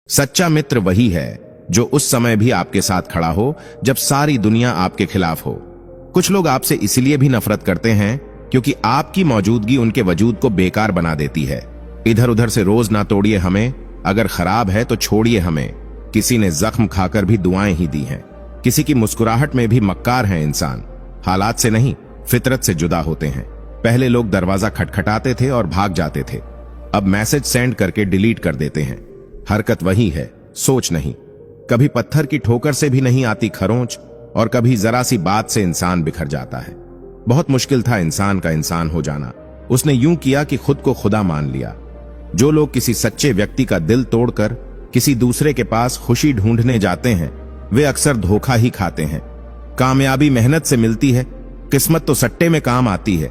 सच्चा मित्र वही है जो उस समय भी आपके साथ खड़ा हो जब सारी दुनिया आपके खिलाफ हो। कुछ लोग आपसे इसलिए भी नफरत करते हैं क्योंकि आपकी मौजूदगी उनके वजूद को बेकार बना देती है। इधर उधर से रोज ना तोड़िए हमें, अगर खराब है तो छोड़िए हमें। किसी ने जख्म खाकर भी दुआएं ही दी हैं। किसी की मुस्कुराहट में भी मक्कार है इंसान। हालात से नहीं, फितरत से जुदा होते हैं। पहले लोग दरवाजा खटखटाते थे और भाग जाते थे, अब मैसेज सेंड करके डिलीट कर देते हैं। हरकत वही है, सोच नहीं। कभी पत्थर की ठोकर से भी नहीं आती खरोंच, और कभी जरा सी बात से इंसान बिखर जाता है। बहुत मुश्किल था इंसान का इंसान हो जाना। उसने यूं किया कि खुद को खुदा मान लिया। जो लोग किसी सच्चे व्यक्ति का दिल तोड़कर किसी दूसरे के पास खुशी ढूंढने जाते हैं, वे अक्सर धोखा ही खाते हैं। कामयाबी मेहनत से मिलती है, किस्मत तो सट्टे में काम आती है।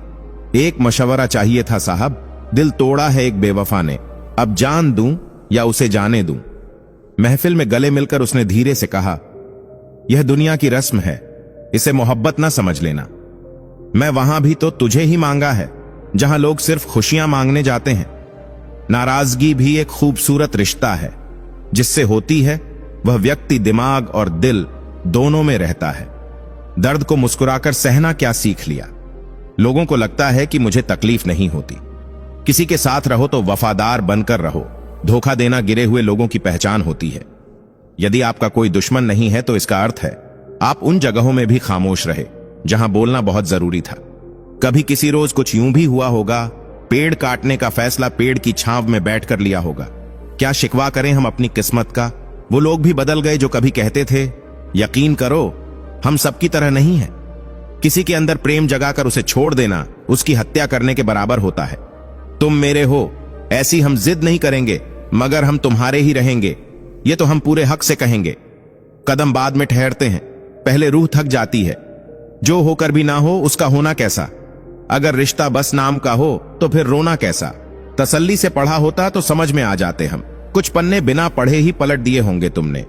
एक मशवरा चाहिए था साहब, दिल तोड़ा है एक बेवफा ने, अब जान दूं या उसे जाने दूं। महफिल में गले मिलकर उसने धीरे से कहा, यह दुनिया की रस्म है, इसे मोहब्बत ना समझ लेना। मैं वहां भी तो तुझे ही मांगा है जहां लोग सिर्फ खुशियां मांगने जाते हैं। नाराजगी भी एक खूबसूरत रिश्ता है, जिससे होती है वह व्यक्ति दिमाग और दिल दोनों में रहता है। दर्द को मुस्कुराकर सहना क्या सीख लिया। लोगों को लगता है कि मुझे तकलीफ नहीं होती। किसी के साथ रहो तो वफादार बनकर रहो। धोखा देना गिरे हुए लोगों की पहचान होती है। यदि आपका कोई दुश्मन नहीं है तो इसका अर्थ है आप उन जगहों में भी खामोश रहे जहां बोलना बहुत जरूरी था। कभी किसी रोज कुछ यूं भी हुआ होगा, पेड़ काटने का फैसला पेड़ की छांव में बैठकर लिया होगा। क्या शिकवा करें हम अपनी किस्मत का। वो लोग भी बदल गए जो कभी कहते थे, यकीन करो हम सबकी तरह नहीं है। किसी के अंदर प्रेम जगाकर उसे छोड़ देना उसकी हत्या करने के बराबर होता है। तुम मेरे हो, ऐसी हम जिद नहीं करेंगे, मगर हम तुम्हारे ही रहेंगे, ये तो हम पूरे हक से कहेंगे। कदम बाद में ठहरते हैं, पहले रूह थक जाती है। जो होकर भी ना हो उसका होना कैसा। अगर रिश्ता बस नाम का हो तो फिर रोना कैसा। तसल्ली से पढ़ा होता तो समझ में आ जाते हम। कुछ पन्ने बिना पढ़े ही पलट दिए होंगे तुमने।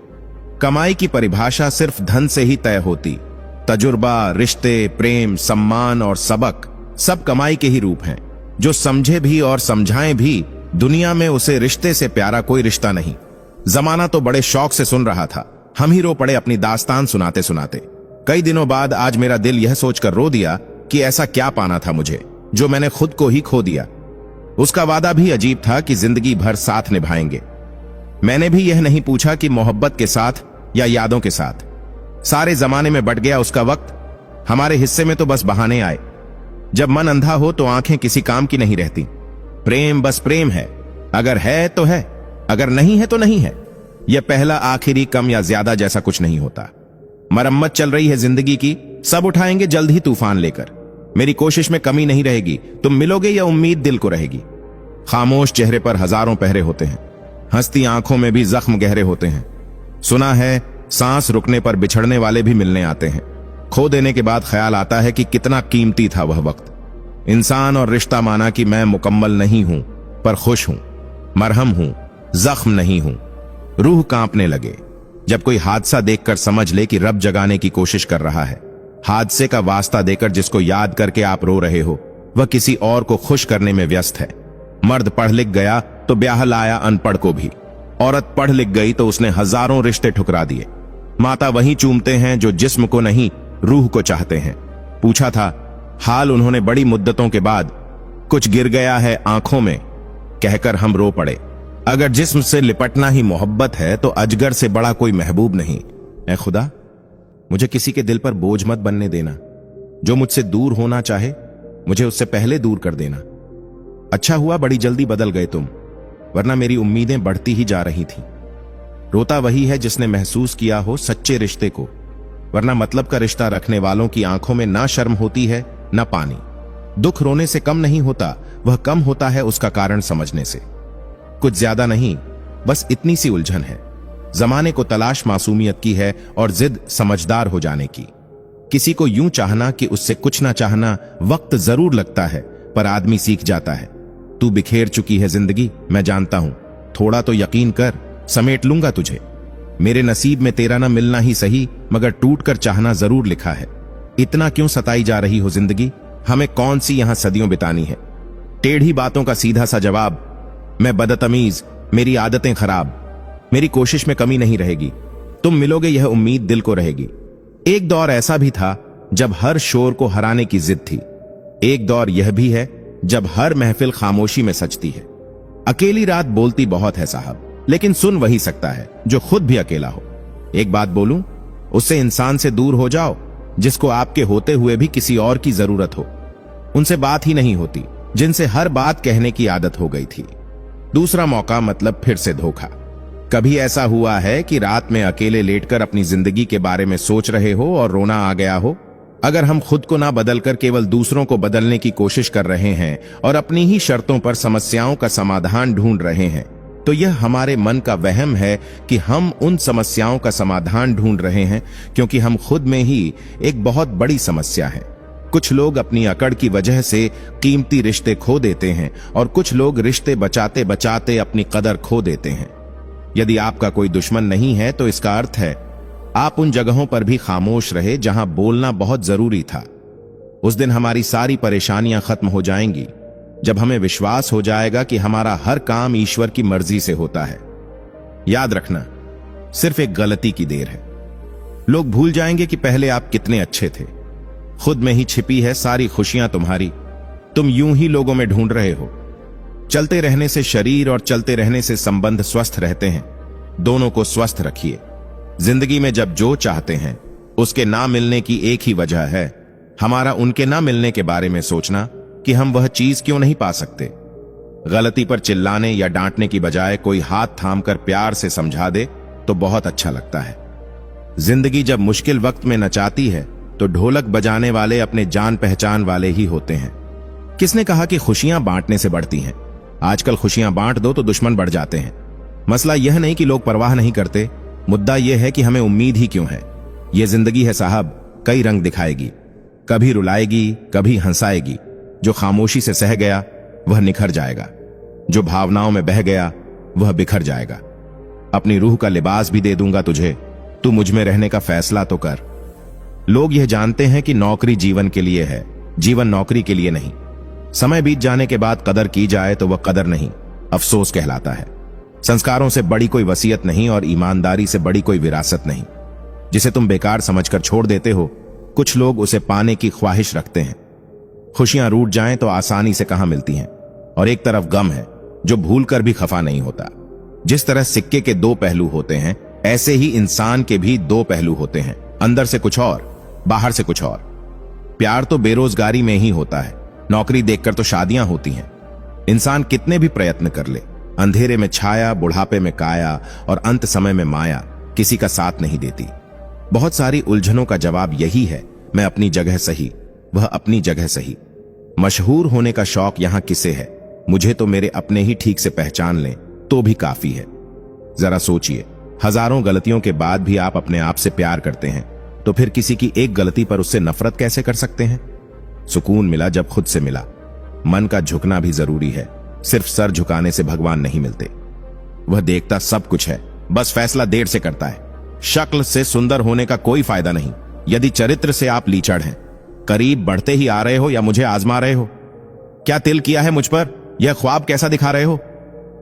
कमाई की परिभाषा सिर्फ धन से ही तय होती। तजुर्बा, रिश्ते, प्रेम, सम्मान और सबक सब कमाई के ही रूप हैं। जो समझे भी और समझाएं भी, दुनिया में उसे रिश्ते से प्यारा कोई रिश्ता नहीं। जमाना तो बड़े शौक से सुन रहा था, हम ही रो पड़े अपनी दास्तान सुनाते सुनाते। कई दिनों बाद आज मेरा दिल यह सोचकर रो दिया कि ऐसा क्या पाना था मुझे जो मैंने खुद को ही खो दिया। उसका वादा भी अजीब था कि जिंदगी भर साथ निभाएंगे। मैंने भी यह नहीं पूछा कि मोहब्बत के साथ या यादों के साथ। सारे जमाने में बट गया उसका वक्त, हमारे हिस्से में तो बस बहाने आए। जब मन अंधा हो तो आंखें किसी काम की नहीं रहती। प्रेम बस प्रेम है, अगर है तो है, अगर नहीं है तो नहीं है। यह पहला आखिरी कम या ज्यादा जैसा कुछ नहीं होता। मरम्मत चल रही है जिंदगी की, सब उठाएंगे जल्द ही तूफान लेकर। मेरी कोशिश में कमी नहीं रहेगी, तुम मिलोगे या उम्मीद दिल को रहेगी। खामोश चेहरे पर हजारों पहरे होते हैं, हंसती आंखों में भी जख्म गहरे होते हैं। सुना है सांस रुकने पर बिछड़ने वाले भी मिलने आते हैं। खो देने के बाद ख्याल आता है कि कितना कीमती था वह वक्त। इंसान और रिश्ता माना कि मैं मुकम्मल नहीं हूं पर खुश हूं, मरहम हूं, जख्म नहीं हूं। रूह कांपने लगे जब कोई हादसा देखकर समझ ले कि रब जगाने की कोशिश कर रहा है। हादसे का वास्ता देकर जिसको याद करके आप रो रहे हो, वह किसी और को खुश करने में व्यस्त है। मर्द पढ़ लिख गया तो ब्याह लाया अनपढ़ को भी। औरत पढ़ लिख गई तो उसने हजारों रिश्ते ठुकरा दिए। माता वही चूमते हैं जो जिस्म को नहीं रूह को चाहते हैं। पूछा था हाल उन्होंने बड़ी मुद्दतों के बाद, कुछ गिर गया है आंखों में, कहकर हम रो पड़े। अगर जिस्म से लिपटना ही मोहब्बत है तो अजगर से बड़ा कोई महबूब नहीं। ऐ खुदा, मुझे किसी के दिल पर बोझ मत बनने देना। जो मुझसे दूर होना चाहे मुझे उससे पहले दूर कर देना। अच्छा हुआ बड़ी जल्दी बदल गए तुम, वरना मेरी उम्मीदें बढ़ती ही जा रही थी। रोता वही है जिसने महसूस किया हो सच्चे रिश्ते को, वरना मतलब का रिश्ता रखने वालों की आंखों में ना शर्म होती है ना पानी। दुख रोने से कम नहीं होता, वह कम होता है उसका कारण समझने से। कुछ ज्यादा नहीं, बस इतनी सी उलझन है। जमाने को तलाश मासूमियत की है और जिद समझदार हो जाने की। किसी को यूं चाहना कि उससे कुछ ना चाहना वक्त जरूर लगता है, पर आदमी सीख जाता है। तू बिखेर चुकी है जिंदगी, मैं जानता हूं। थोड़ा तो यकीन कर, समेट लूंगा तुझे। मेरे नसीब में तेरा ना मिलना ही सही, मगर टूट कर चाहना जरूर लिखा है। इतना क्यों सताई जा रही हो जिंदगी, हमें कौन सी यहां सदियों बितानी है। टेढ़ी बातों का सीधा सा जवाब, मैं बदतमीज, मेरी आदतें खराब। मेरी कोशिश में कमी नहीं रहेगी, तुम मिलोगे यह उम्मीद दिल को रहेगी। एक दौर ऐसा भी था जब हर शोर को हराने की जिद थी। एक दौर यह भी है जब हर महफिल खामोशी में सजती है। अकेली रात बोलती बहुत है साहब, लेकिन सुन वही सकता है जो खुद भी अकेला हो। एक बात बोलूं, उससे इंसान से दूर हो जाओ जिसको आपके होते हुए भी किसी और की जरूरत हो। उनसे बात ही नहीं होती जिनसे हर बात कहने की आदत हो गई थी। दूसरा मौका मतलब फिर से धोखा। कभी ऐसा हुआ है कि रात में अकेले लेटकर अपनी जिंदगी के बारे में सोच रहे हो और रोना आ गया हो? अगर हम खुद को ना बदलकर केवल दूसरों को बदलने की कोशिश कर रहे हैं और अपनी ही शर्तों पर समस्याओं का समाधान ढूंढ रहे हैं, तो यह हमारे मन का वहम है कि हम उन समस्याओं का समाधान ढूंढ रहे हैं क्योंकि हम खुद में ही एक बहुत बड़ी समस्या है। कुछ लोग अपनी अकड़ की वजह से कीमती रिश्ते खो देते हैं और कुछ लोग रिश्ते बचाते बचाते अपनी कदर खो देते हैं। यदि आपका कोई दुश्मन नहीं है तो इसका अर्थ है आप उन जगहों पर भी खामोश रहे जहां बोलना बहुत जरूरी था। उस दिन हमारी सारी परेशानियां खत्म हो जाएंगी जब हमें विश्वास हो जाएगा कि हमारा हर काम ईश्वर की मर्जी से होता है। याद रखना, सिर्फ एक गलती की देर है। लोग भूल जाएंगे कि पहले आप कितने अच्छे थे। खुद में ही छिपी है सारी खुशियां तुम्हारी, तुम यूं ही लोगों में ढूंढ रहे हो। चलते रहने से शरीर और चलते रहने से संबंध स्वस्थ रहते हैं। दोनों को स्वस्थ रखिए। जिंदगी में जब जो चाहते हैं उसके ना मिलने की एक ही वजह है, हमारा उनके ना मिलने के बारे में सोचना कि हम वह चीज क्यों नहीं पा सकते। गलती पर चिल्लाने या डांटने की बजाय कोई हाथ थामकर प्यार से समझा दे तो बहुत अच्छा लगता है। जिंदगी जब मुश्किल वक्त में नचाती है तो ढोलक बजाने वाले अपने जान पहचान वाले ही होते हैं। किसने कहा कि खुशियां बांटने से बढ़ती हैं? आजकल खुशियां बांट दो तो दुश्मन बढ़ जाते हैं। मसला यह नहीं कि लोग परवाह नहीं करते, मुद्दा यह है कि हमें उम्मीद ही क्यों है। यह जिंदगी है साहब, कई रंग दिखाएगी, कभी रुलाएगी, कभी हंसाएगी। जो खामोशी से सह गया वह निखर जाएगा, जो भावनाओं में बह गया वह बिखर जाएगा। अपनी रूह का लिबास भी दे दूंगा तुझे, तू मुझ में रहने का फैसला तो कर। लोग यह जानते हैं कि नौकरी जीवन के लिए है, जीवन नौकरी के लिए नहीं। समय बीत जाने के बाद कदर की जाए तो वह कदर नहीं, अफसोस कहलाता है। संस्कारों से बड़ी कोई वसीयत नहीं और ईमानदारी से बड़ी कोई विरासत नहीं। जिसे तुम बेकार समझकर छोड़ देते हो, कुछ लोग उसे पाने की ख्वाहिश रखते हैं। खुशियां रूठ जाएं तो आसानी से कहां मिलती हैं, और एक तरफ गम है जो भूलकर भी खफा नहीं होता। जिस तरह सिक्के के दो पहलू होते हैं, ऐसे ही इंसान के भी दो पहलू होते हैं, अंदर से कुछ और, बाहर से कुछ और। प्यार तो बेरोजगारी में ही होता है, नौकरी देखकर तो शादियां होती हैं। इंसान कितने भी प्रयत्न कर ले, अंधेरे में छाया, बुढ़ापे में काया और अंत समय में माया किसी का साथ नहीं देती। बहुत सारी उलझनों का जवाब यही है, मैं अपनी जगह सही, वह अपनी जगह सही। मशहूर होने का शौक यहां किसे है? मुझे तो मेरे अपने ही ठीक से पहचान लें तो भी काफी है। जरा सोचिए, हजारों गलतियों के बाद भी आप अपने आप से प्यार करते हैं, तो फिर किसी की एक गलती पर उससे नफरत कैसे कर सकते हैं? सुकून मिला जब खुद से मिला। मन का झुकना भी जरूरी है, सिर्फ सर झुकाने से भगवान नहीं मिलते। वह देखता सब कुछ है, बस फैसला देर से करता है। शक्ल से सुंदर होने का कोई फायदा नहीं यदि चरित्र से आप लीचड़ हैं। करीब बढ़ते ही आ रहे हो या मुझे आजमा रहे हो? क्या तिल किया है मुझ पर? यह ख्वाब कैसा दिखा रहे हो?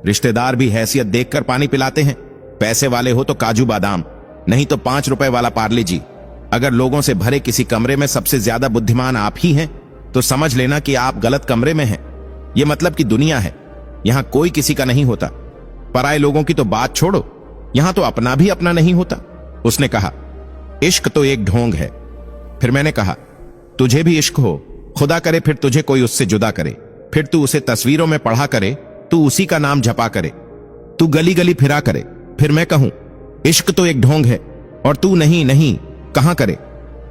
रिश्तेदार भी हैसियत देखकर पानी पिलाते हैं। पैसे वाले हो तो काजू बादाम, नहीं तो 5 रुपए वाला पार्ले जी। अगर लोगों से भरे किसी कमरे में सबसे ज्यादा बुद्धिमान आप ही हैं, तो समझ लेना कि आप गलत कमरे में हैं। यह मतलब कि दुनिया है, यहां कोई किसी का नहीं होता। पराए लोगों की तो बात छोड़ो, यहां तो अपना भी अपना नहीं होता। उसने कहा, इश्क तो एक ढोंग है। फिर मैंने कहा, तुझे भी इश्क हो, खुदा करे फिर तुझे कोई उससे जुदा करे, फिर तू उसे तस्वीरों में पढ़ा करे, तू उसी का नाम जपा करे, तू गली गली फिरा करे, फिर मैं कहूं इश्क तो एक ढोंग है और तू नहीं नहीं कहां करे।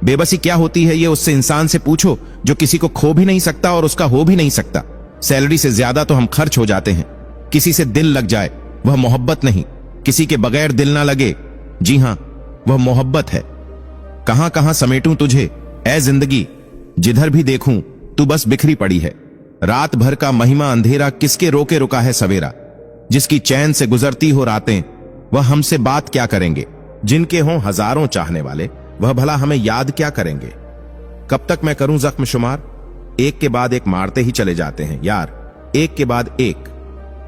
बेबसी क्या होती है ये उससे इंसान से पूछो जो किसी को खो भी नहीं सकता और उसका हो भी नहीं सकता। सैलरी से ज्यादा तो हम खर्च हो जाते हैं। किसी से दिल लग जाए वह मोहब्बत नहीं, किसी के बगैर दिल ना लगे, जी हां वह मोहब्बत है। कहां कहां समेटूं तुझे ऐ जिंदगी, जिधर भी देखूं तू बस बिखरी पड़ी है। रात भर का महिमा अंधेरा किसके रोके रुका है सवेरा। जिसकी चैन से गुजरती हो रातें वह हमसे बात क्या करेंगे। जिनके हों हजारों चाहने वाले वह भला हमें याद क्या करेंगे। कब तक मैं करूं जख्म शुमार, एक के बाद एक मारते ही चले जाते हैं यार, एक के बाद एक।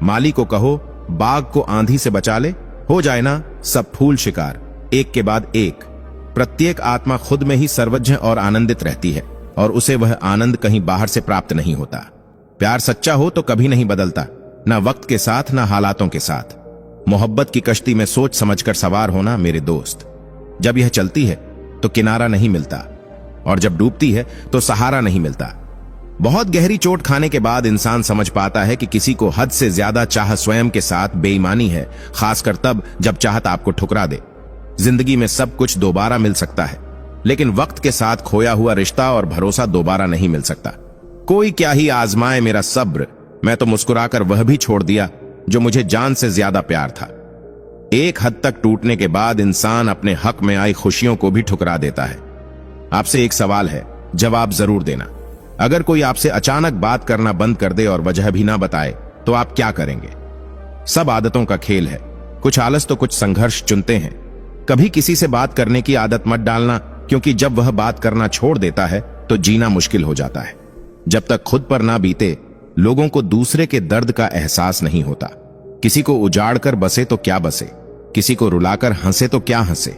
माली को कहो बाग को आंधी से बचा ले, हो जाए ना सब फूल शिकार, एक के बाद एक। प्रत्येक आत्मा खुद में ही सर्वज्ञ और आनंदित रहती है और उसे वह आनंद कहीं बाहर से प्राप्त नहीं होता। प्यार सच्चा हो तो कभी नहीं बदलता, ना वक्त के साथ ना हालातों के साथ। मोहब्बत की कश्ती में सोच समझकर सवार होना मेरे दोस्त। जब यह चलती है तो किनारा नहीं मिलता और जब डूबती है तो सहारा नहीं मिलता। बहुत गहरी चोट खाने के बाद इंसान समझ पाता है कि किसी को हद से ज्यादा चाह स्वयं के साथ बेईमानी है, खासकर तब जब चाहत आपको ठुकरा दे। जिंदगी में सब कुछ दोबारा मिल सकता है, लेकिन वक्त के साथ खोया हुआ रिश्ता और भरोसा दोबारा नहीं मिल सकता। कोई क्या ही आजमाए मेरा सब्र, मैं तो मुस्कुराकर वह भी छोड़ दिया जो मुझे जान से ज्यादा प्यार था। एक हद तक टूटने के बाद इंसान अपने हक में आई खुशियों को भी ठुकरा देता है। आपसे एक सवाल है, जवाब जरूर देना। अगर कोई आपसे अचानक बात करना बंद कर दे और वजह भी ना बताए तो आप क्या करेंगे? सब आदतों का खेल है, कुछ आलस तो कुछ संघर्ष चुनते हैं। कभी किसी से बात करने की आदत मत डालना, क्योंकि जब वह बात करना छोड़ देता है तो जीना मुश्किल हो जाता है। जब तक खुद पर ना बीते, लोगों को दूसरे के दर्द का एहसास नहीं होता। किसी को उजाड़ कर बसे तो क्या बसे, किसी को रुलाकर हंसे तो क्या हंसे।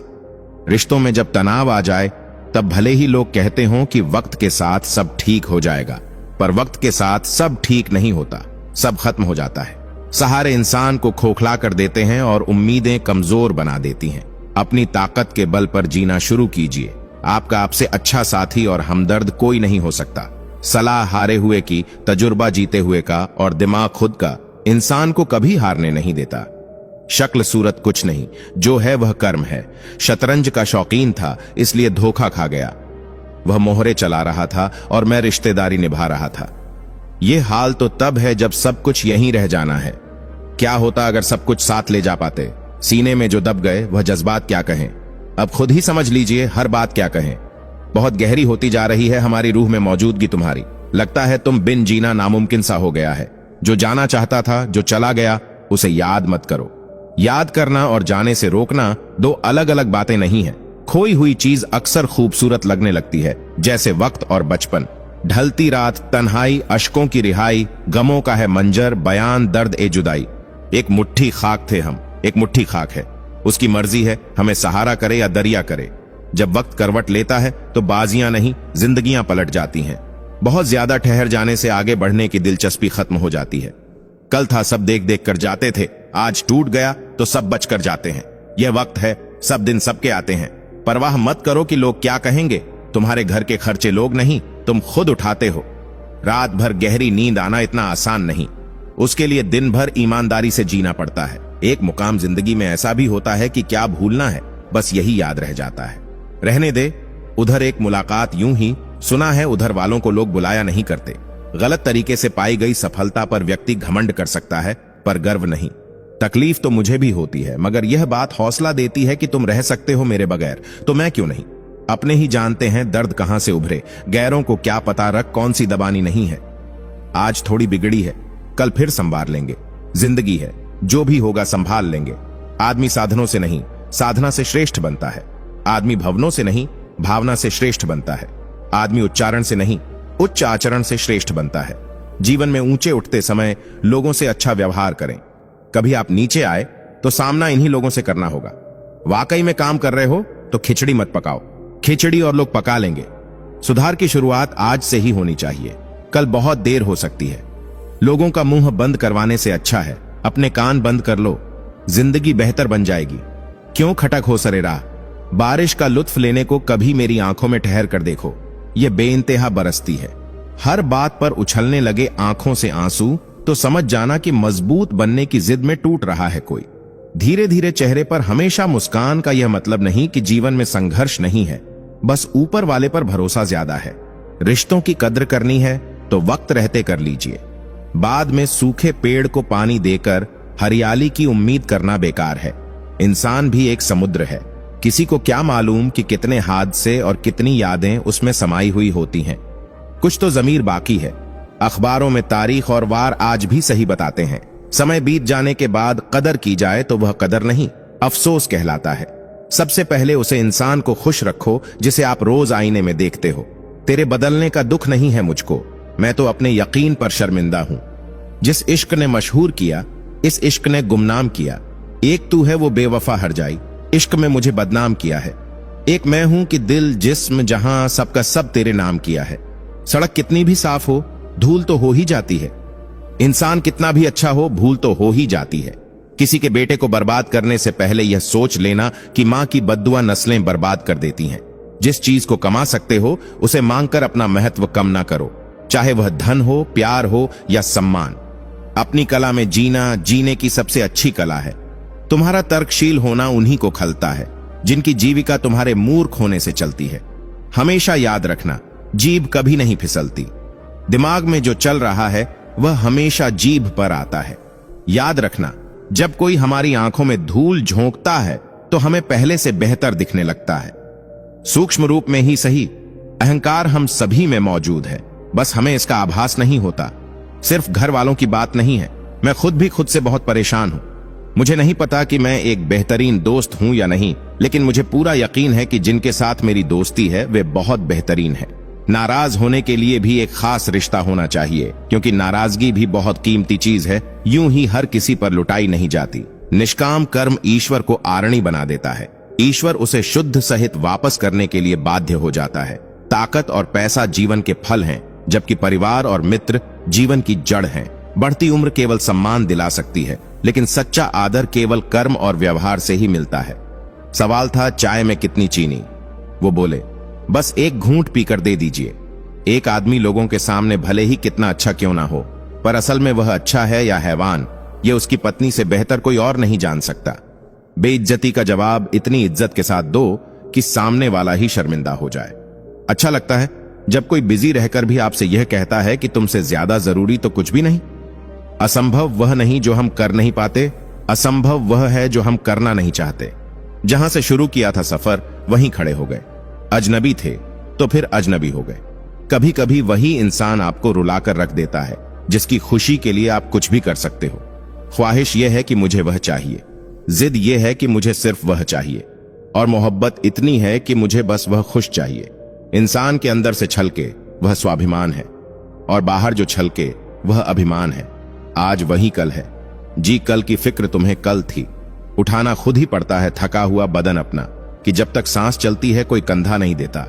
रिश्तों में जब तनाव आ जाए तब भले ही लोग कहते हों कि वक्त के साथ सब ठीक हो जाएगा, पर वक्त के साथ सब ठीक नहीं होता, सब खत्म हो जाता है। सहारे इंसान को खोखला कर देते हैं और उम्मीदें कमजोर बना देती हैं। अपनी ताकत के बल पर जीना शुरू कीजिए। आपका आपसे अच्छा साथी और हमदर्द कोई नहीं हो सकता। सलाह हारे हुए की, तजुर्बा जीते हुए का और दिमाग खुद का इंसान को कभी हारने नहीं देता। शक्ल सूरत कुछ नहीं, जो है वह कर्म है। शतरंज का शौकीन था, इसलिए धोखा खा गया। वह मोहरे चला रहा था और मैं रिश्तेदारी निभा रहा था। यह हाल तो तब है जब सब कुछ यहीं रह जाना है। क्या होता अगर सब कुछ साथ ले जा पाते? सीने में जो दब गए वह जज्बात क्या कहें? अब खुद ही समझ लीजिए हर बात क्या कहें। बहुत गहरी होती जा रही है हमारी रूह में मौजूदगी तुम्हारी। लगता है तुम बिन जीना नामुमकिन सा हो गया है। जो जाना चाहता था, जो चला गया, उसे याद मत करो। याद करना और जाने से रोकना दो अलग अलग बातें नहीं है। खोई हुई चीज अक्सर खूबसूरत लगने लगती है, जैसे वक्त और बचपन। ढलती रात, तन्हाई, अश्कों की रिहाई, गमों का है मंजर, बयान दर्द ए जुदाई। एक मुट्ठी खाक थे हम, एक मुट्ठी खाक है। उसकी मर्जी है हमें सहारा करे या दरिया करे। जब वक्त करवट लेता है तो बाजियां नहीं, जिंदगियां पलट जाती हैं। बहुत ज्यादा ठहर जाने से आगे बढ़ने की दिलचस्पी खत्म हो जाती है। कल था सब देख देख कर जाते थे, आज टूट गया तो सब बच कर जाते हैं। यह वक्त है, सब दिन सबके आते हैं। परवाह मत करो कि लोग क्या कहेंगे। तुम्हारे घर के खर्चे लोग नहीं, तुम खुद उठाते हो। रात भर गहरी नींद आना इतना आसान नहीं, उसके लिए दिन भर ईमानदारी से जीना पड़ता है। एक मुकाम जिंदगी में ऐसा भी होता है कि क्या भूलना है, बस यही याद रह जाता है। रहने दे। उधर एक मुलाकात यूं ही, सुना है उधर वालों को लोग बुलाया नहीं करते। गलत तरीके से पाई गई सफलता पर व्यक्ति घमंड कर सकता है, पर गर्व नहीं। तकलीफ तो मुझे भी होती है, मगर यह बात हौसला देती है कि तुम रह सकते हो मेरे बगैर, तो मैं क्यों नहीं। अपने ही जानते हैं दर्द कहां से उभरे, गैरों को क्या पता रख कौन सी दबानी नहीं है। आज थोड़ी बिगड़ी है, कल फिर संवार लेंगे। जिंदगी है, जो भी होगा संभाल लेंगे। आदमी साधनों से नहीं, साधना से श्रेष्ठ बनता है। आदमी भवनों से नहीं, भावना से श्रेष्ठ बनता है। आदमी उच्चारण से नहीं, उच्च आचरण से श्रेष्ठ बनता है। जीवन में ऊंचे उठते समय लोगों से अच्छा व्यवहार करें। कभी आप नीचे आए तो सामना इन्हीं लोगों से करना होगा। वाकई में काम कर रहे हो तो खिचड़ी मत पकाओ, खिचड़ी और लोग पका लेंगे। सुधार की शुरुआत आज से ही होनी चाहिए, कल बहुत देर हो सकती है। लोगों का मुंह बंद करवाने से अच्छा है अपने कान बंद कर लो, जिंदगी बेहतर बन जाएगी। क्यों खटक हो सरे राह? बारिश का लुत्फ लेने को कभी मेरी आंखों में ठहर कर देखो, ये बेइंतहा बरसती है। हर बात पर उछलने लगे आंखों से आंसू तो समझ जाना कि मजबूत बनने की जिद में टूट रहा है कोई। धीरे धीरे चेहरे पर हमेशा मुस्कान का यह मतलब नहीं कि जीवन में संघर्ष नहीं है, बस ऊपर वाले पर भरोसा ज्यादा है। रिश्तों की कद्र करनी है तो वक्त रहते कर लीजिए। बाद में सूखे पेड़ को पानी देकर हरियाली की उम्मीद करना बेकार है। इंसान भी एक समुद्र है, किसी को क्या मालूम कि कितने हादसे और कितनी यादें उसमें समाई हुई होती हैं। कुछ तो जमीर बाकी है। अखबारों में तारीख और वार आज भी सही बताते हैं। समय बीत जाने के बाद कदर की जाए तो वह कदर नहीं, अफसोस कहलाता है। सबसे पहले उसे इंसान को खुश रखो जिसे आप रोज आईने में देखते हो। तेरे बदलने का दुख नहीं है मुझको, मैं तो अपने यकीन पर शर्मिंदा हूं। जिस इश्क ने मशहूर किया, इस इश्क ने गुमनाम किया। एक तू है वो बेवफा हर जाई, इश्क में मुझे बदनाम किया है। एक मैं हूं कि दिल जिस्म जहां सबका सब तेरे नाम किया है। सड़क कितनी भी साफ हो धूल तो हो ही जाती है। इंसान कितना भी अच्छा हो भूल तो हो ही जाती है। किसी के बेटे को बर्बाद करने से पहले यह सोच लेना कि मां की बद्दुआ नस्लें बर्बाद कर देती हैं। जिस चीज को कमा सकते हो उसे मांगकर अपना महत्व कम ना करो, चाहे वह धन हो, प्यार हो या सम्मान। अपनी कला में जीना जीने की सबसे अच्छी कला है। तुम्हारा तर्कशील होना उन्हीं को खलता है जिनकी जीविका तुम्हारे मूर्ख होने से चलती है। हमेशा याद रखना, जीभ कभी नहीं फिसलती। दिमाग में जो चल रहा है वह हमेशा जीभ पर आता है। याद रखना, जब कोई हमारी आंखों में धूल झोंकता है तो हमें पहले से बेहतर दिखने लगता है। सूक्ष्म रूप में ही सही, अहंकार हम सभी में मौजूद है, बस हमें इसका आभास नहीं होता। सिर्फ घर वालों की बात नहीं है, मैं खुद भी खुद से बहुत परेशान हूं। मुझे नहीं पता कि मैं एक बेहतरीन दोस्त हूं या नहीं, लेकिन मुझे पूरा यकीन है कि जिनके साथ मेरी दोस्ती है वे बहुत बेहतरीन है। नाराज होने के लिए भी एक खास रिश्ता होना चाहिए, क्योंकि नाराजगी भी बहुत कीमती चीज है, यूं ही हर किसी पर लुटाई नहीं जाती। निष्काम कर्म ईश्वर को आरणी बना देता है। ईश्वर उसे शुद्ध सहित वापस करने के लिए बाध्य हो जाता है। ताकत और पैसा जीवन के फल हैं, जबकि परिवार और मित्र जीवन की जड़ हैं। बढ़ती उम्र केवल सम्मान दिला सकती है, लेकिन सच्चा आदर केवल कर्म और व्यवहार से ही मिलता है। सवाल था चाय में कितनी चीनी? वो बोले, बस एक घूंट पीकर दे दीजिए। एक आदमी लोगों के सामने भले ही कितना अच्छा क्यों ना हो, पर असल में वह अच्छा है या हैवान, यह उसकी पत्नी से बेहतर कोई और नहीं जान सकता। बेइज्जती का जवाब इतनी इज्जत के साथ दो कि सामने वाला ही शर्मिंदा हो जाए। अच्छा लगता है जब कोई बिजी रहकर भी आपसे यह कहता है कि तुमसे ज्यादा जरूरी तो कुछ भी नहीं। असंभव वह नहीं जो हम कर नहीं पाते, असंभव वह है जो हम करना नहीं चाहते। जहां से शुरू किया था सफर वहीं खड़े हो गए। अजनबी थे तो फिर अजनबी हो गए। कभी कभी वही इंसान आपको रुलाकर रख देता है जिसकी खुशी के लिए आप कुछ भी कर सकते हो। ख्वाहिश यह है कि मुझे वह चाहिए, जिद यह है कि मुझे सिर्फ वह चाहिए, और मोहब्बत इतनी है कि मुझे बस वह खुश चाहिए। इंसान के अंदर से छलके वह स्वाभिमान है, और बाहर जो छलके वह अभिमान है। आज वही कल है। जी कल की फिक्र तुम्हें कल थी। उठाना खुद ही पड़ता है थका हुआ बदन अपना, कि जब तक सांस चलती है कोई कंधा नहीं देता।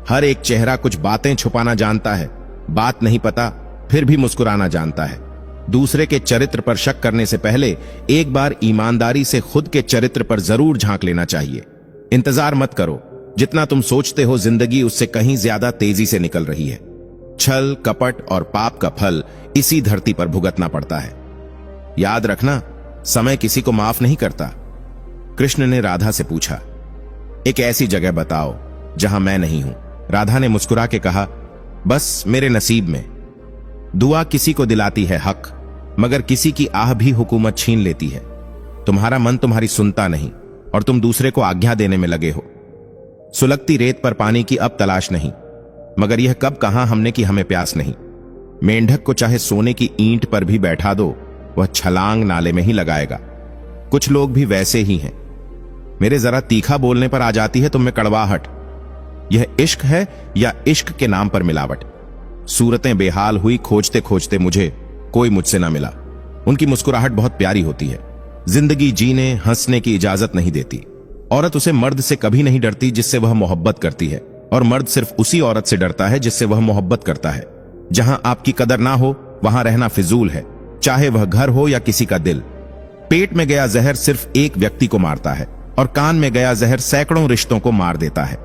हर एक चेहरा कुछ बातें छुपाना जानता है, बात नहीं पता फिर भी मुस्कुराना जानता है। दूसरे के चरित्र पर शक करने से पहले एक बार ईमानदारी से खुद के चरित्र पर जरूर झांक लेना चाहिए। इंतजार मत करो, जितना तुम सोचते हो जिंदगी उससे कहीं ज्यादा तेजी से निकल रही है। छल कपट और पाप का फल इसी धरती पर भुगतना पड़ता है। याद रखना, समय किसी को माफ नहीं करता। कृष्ण ने राधा से पूछा, एक ऐसी जगह बताओ जहां मैं नहीं हूं। राधा ने मुस्कुरा के कहा, बस मेरे नसीब में। दुआ किसी को दिलाती है हक, मगर किसी की आह भी हुकूमत छीन लेती है। तुम्हारा मन तुम्हारी सुनता नहीं और तुम दूसरे को आज्ञा देने में लगे हो। सुलगती रेत पर पानी की अब तलाश नहीं, मगर यह कब कहां हमने कि हमें प्यास नहीं। मेंढक को चाहे सोने की ईंट पर भी बैठा दो, वह छलांग नाले में ही लगाएगा। कुछ लोग भी वैसे ही हैं। मेरे जरा तीखा बोलने पर आ जाती है तुम में कड़वाहट। यह इश्क है या इश्क के नाम पर मिलावट? सूरतें बेहाल हुई खोजते खोजते मुझे, कोई मुझसे ना मिला। उनकी मुस्कुराहट बहुत प्यारी होती है, जिंदगी जीने हंसने की इजाजत नहीं देती। औरत उसे मर्द से कभी नहीं डरती जिससे वह मोहब्बत करती है, और मर्द सिर्फ उसी औरत से डरता है जिससे वह मोहब्बत करता है। जहां आपकी कदर ना हो वहां रहना फिजूल है, चाहे वह घर हो या किसी का दिल। पेट में गया जहर सिर्फ एक व्यक्ति को मारता है, और कान में गया जहर सैकड़ों रिश्तों को मार देता है।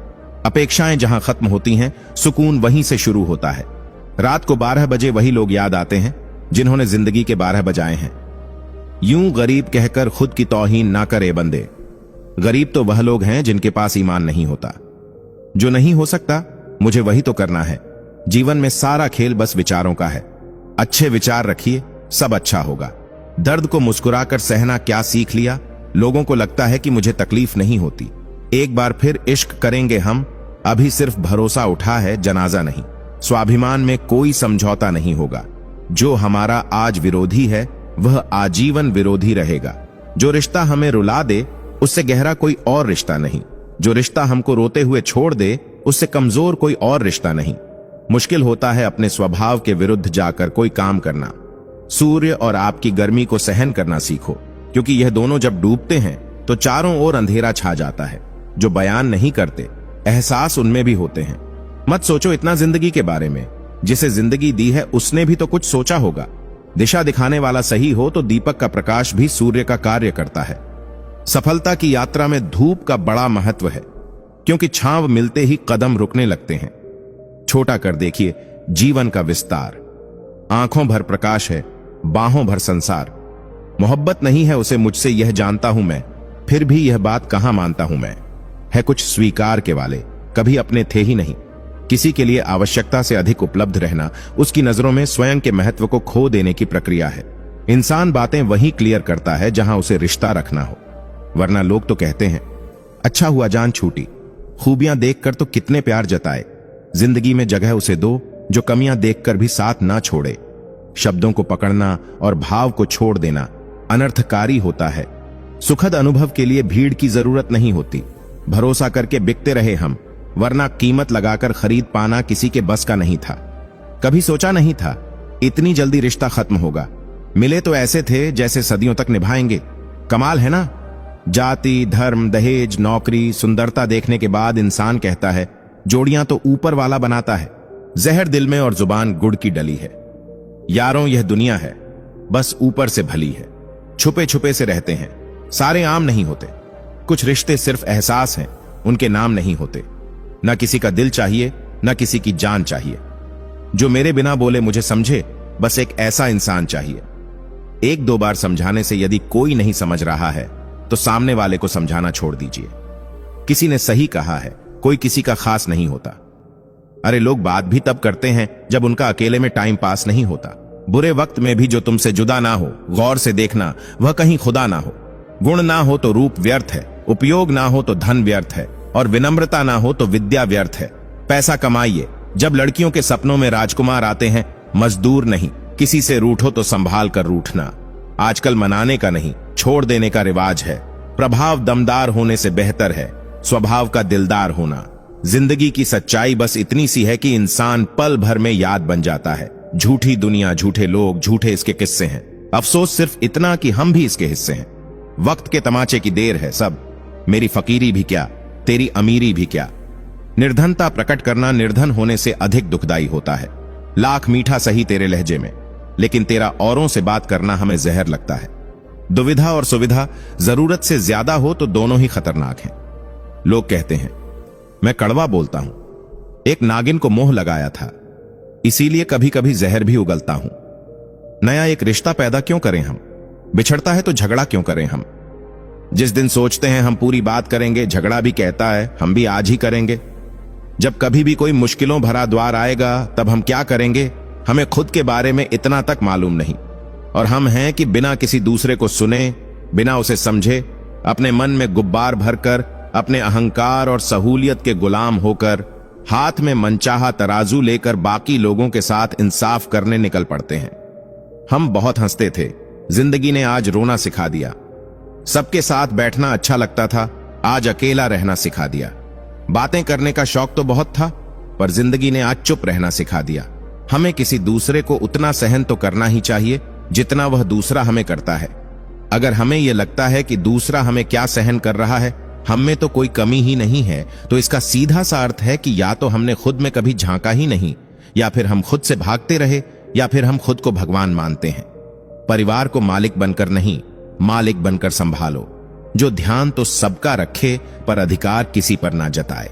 अपेक्षाएं जहां खत्म होती हैं, सुकून वहीं से शुरू होता है। रात को 12 बजे वही लोग याद आते हैं जिन्होंने जिंदगी के 12 बजाए हैं। यूं गरीब कहकर खुद की तौहीन ना करे बंदे। गरीब तो वह लोग हैं जिनके पास ईमान नहीं होता। जो नहीं हो सकता मुझे वही तो करना है। जीवन में सारा खेल बस विचारों का है। अच्छे विचार रखिए, सब अच्छा होगा। दर्द को मुस्कुराकर सहना क्या सीख लिया। लोगों को लगता है कि मुझे तकलीफ नहीं होती। एक बार फिर इश्क करेंगे हम, अभी सिर्फ भरोसा उठा है, जनाजा नहीं। स्वाभिमान में कोई समझौता नहीं होगा। जो हमारा आज विरोधी है वह आजीवन विरोधी रहेगा। जो रिश्ता हमें रुला दे उससे गहरा कोई और रिश्ता नहीं। जो रिश्ता हमको रोते हुए छोड़ दे उससे कमजोर कोई और रिश्ता नहीं। मुश्किल होता है अपने स्वभाव के विरुद्ध जाकर कोई काम करना। सूर्य और आपकी गर्मी को सहन करना सीखो, क्योंकि यह दोनों जब डूबते हैं तो चारों ओर अंधेरा छा जाता है। जो बयान नहीं करते, एहसास उनमें भी होते हैं। मत सोचो इतना जिंदगी के बारे में। जिसे जिंदगी दी है उसने भी तो कुछ सोचा होगा। दिशा दिखाने वाला सही हो तो दीपक का प्रकाश भी सूर्य का कार्य करता है। सफलता की यात्रा में धूप का बड़ा महत्व है, क्योंकि छांव मिलते ही कदम रुकने लगते हैं। छोटा कर देखिए जीवन का विस्तार। आंखों भर प्रकाश है, बाहों भर संसार। मोहब्बत नहीं है उसे मुझसे, यह जानता हूं मैं, फिर भी यह बात कहां मानता हूं मैं। है कुछ स्वीकार के वाले, कभी अपने थे ही नहीं। किसी के लिए आवश्यकता से अधिक उपलब्ध रहना उसकी नजरों में स्वयं के महत्व को खो देने की प्रक्रिया है। इंसान बातें वहीं क्लियर करता है जहां उसे रिश्ता रखना हो, वरना लोग तो कहते हैं अच्छा हुआ जान छूटी। खूबियां देखकर तो कितने प्यार जताए। जिंदगी में जगह उसे दो जो कमियां देखकर भी साथ ना छोड़े। शब्दों को पकड़ना और भाव को छोड़ देना अनर्थकारी होता है। सुखद अनुभव के लिए भीड़ की जरूरत नहीं होती। भरोसा करके बिकते रहे हम, वरना कीमत लगाकर खरीद पाना किसी के बस का नहीं था। कभी सोचा नहीं था इतनी जल्दी रिश्ता खत्म होगा। मिले तो ऐसे थे जैसे सदियों तक निभाएंगे। कमाल है ना। जाति, धर्म, दहेज, नौकरी, सुंदरता देखने के बाद इंसान कहता है जोड़ियां तो ऊपर वाला बनाता है। जहर दिल में और जुबान गुड़ की डली है। यारों यह दुनिया है, बस ऊपर से भली है। छुपे छुपे से रहते हैं, सारे आम नहीं होते। कुछ रिश्ते सिर्फ एहसास हैं, उनके नाम नहीं होते। न किसी का दिल चाहिए, न किसी की जान चाहिए। जो मेरे बिना बोले मुझे समझे, बस एक ऐसा इंसान चाहिए। एक दो बार समझाने से यदि कोई नहीं समझ रहा है तो सामने वाले को समझाना छोड़ दीजिए। किसी ने सही कहा है, कोई किसी का खास नहीं होता। अरे लोग बात भी तब करते हैं जब उनका अकेले में टाइम पास नहीं होता। बुरे वक्त में भी जो तुमसे जुदा ना हो, गौर से देखना, वह कहीं खुदा ना हो। गुण ना हो तो रूप व्यर्थ है, उपयोग ना हो तो धन व्यर्थ है, और विनम्रता ना हो तो विद्या व्यर्थ है। पैसा कमाइए। जब लड़कियों के सपनों में राजकुमार आते हैं, मजदूर नहीं। किसी से रूठो तो संभाल कर रूठना। आजकल मनाने का नहीं, छोड़ देने का रिवाज है। प्रभाव दमदार होने से बेहतर है स्वभाव का दिलदार होना। जिंदगी की सच्चाई बस इतनी सी है कि इंसान पल भर में याद बन जाता है। झूठी दुनिया, झूठे लोग, झूठे इसके किस्से हैं। अफसोस सिर्फ इतना कि हम भी इसके हिस्से हैं। वक्त के तमाचे की देर है सब। मेरी फकीरी भी क्या, तेरी अमीरी भी क्या। निर्धनता प्रकट करना निर्धन होने से अधिक दुखदाई होता है। लाख मीठा सही तेरे लहजे में, लेकिन तेरा औरों से बात करना हमें जहर लगता है। दुविधा और सुविधा जरूरत से ज्यादा हो तो दोनों ही खतरनाक हैं। लोग कहते हैं मैं कड़वा बोलता हूं, एक नागिन को मोह लगाया था, इसीलिए कभी कभी जहर भी उगलता हूं। नया एक रिश्ता पैदा क्यों करें हम, बिछड़ता है तो झगड़ा क्यों करें हम। जिस दिन सोचते हैं हम पूरी बात करेंगे, झगड़ा भी कहता है हम भी आज ही करेंगे। जब कभी भी कोई मुश्किलों भरा द्वार आएगा तब हम क्या करेंगे, हमें खुद के बारे में इतना तक मालूम नहीं। और हम हैं कि बिना किसी दूसरे को सुने, बिना उसे समझे, अपने मन में गुब्बार भरकर, अपने अहंकार और सहूलियत के गुलाम होकर, हाथ में मनचाहा तराजू लेकर बाकी लोगों के साथ इंसाफ करने निकल पड़ते हैं। हम बहुत हंसते थे, जिंदगी ने आज रोना सिखा दिया। सबके साथ बैठना अच्छा लगता था, आज अकेला रहना सिखा दिया। बातें करने का शौक तो बहुत था, पर जिंदगी ने आज चुप रहना सिखा दिया। हमें किसी दूसरे को उतना सहन तो करना ही चाहिए जितना वह दूसरा हमें करता है। अगर हमें यह लगता है कि दूसरा हमें क्या सहन कर रहा है, हम में तो कोई कमी ही नहीं है, तो इसका सीधा सा अर्थ है कि या तो हमने खुद में कभी झांका ही नहीं, या फिर हम खुद से भागते रहे, या फिर हम खुद को भगवान मानते हैं। परिवार को मालिक बनकर नहीं, मालिक बनकर संभालो। जो ध्यान तो सबका रखे पर अधिकार किसी पर ना जताए।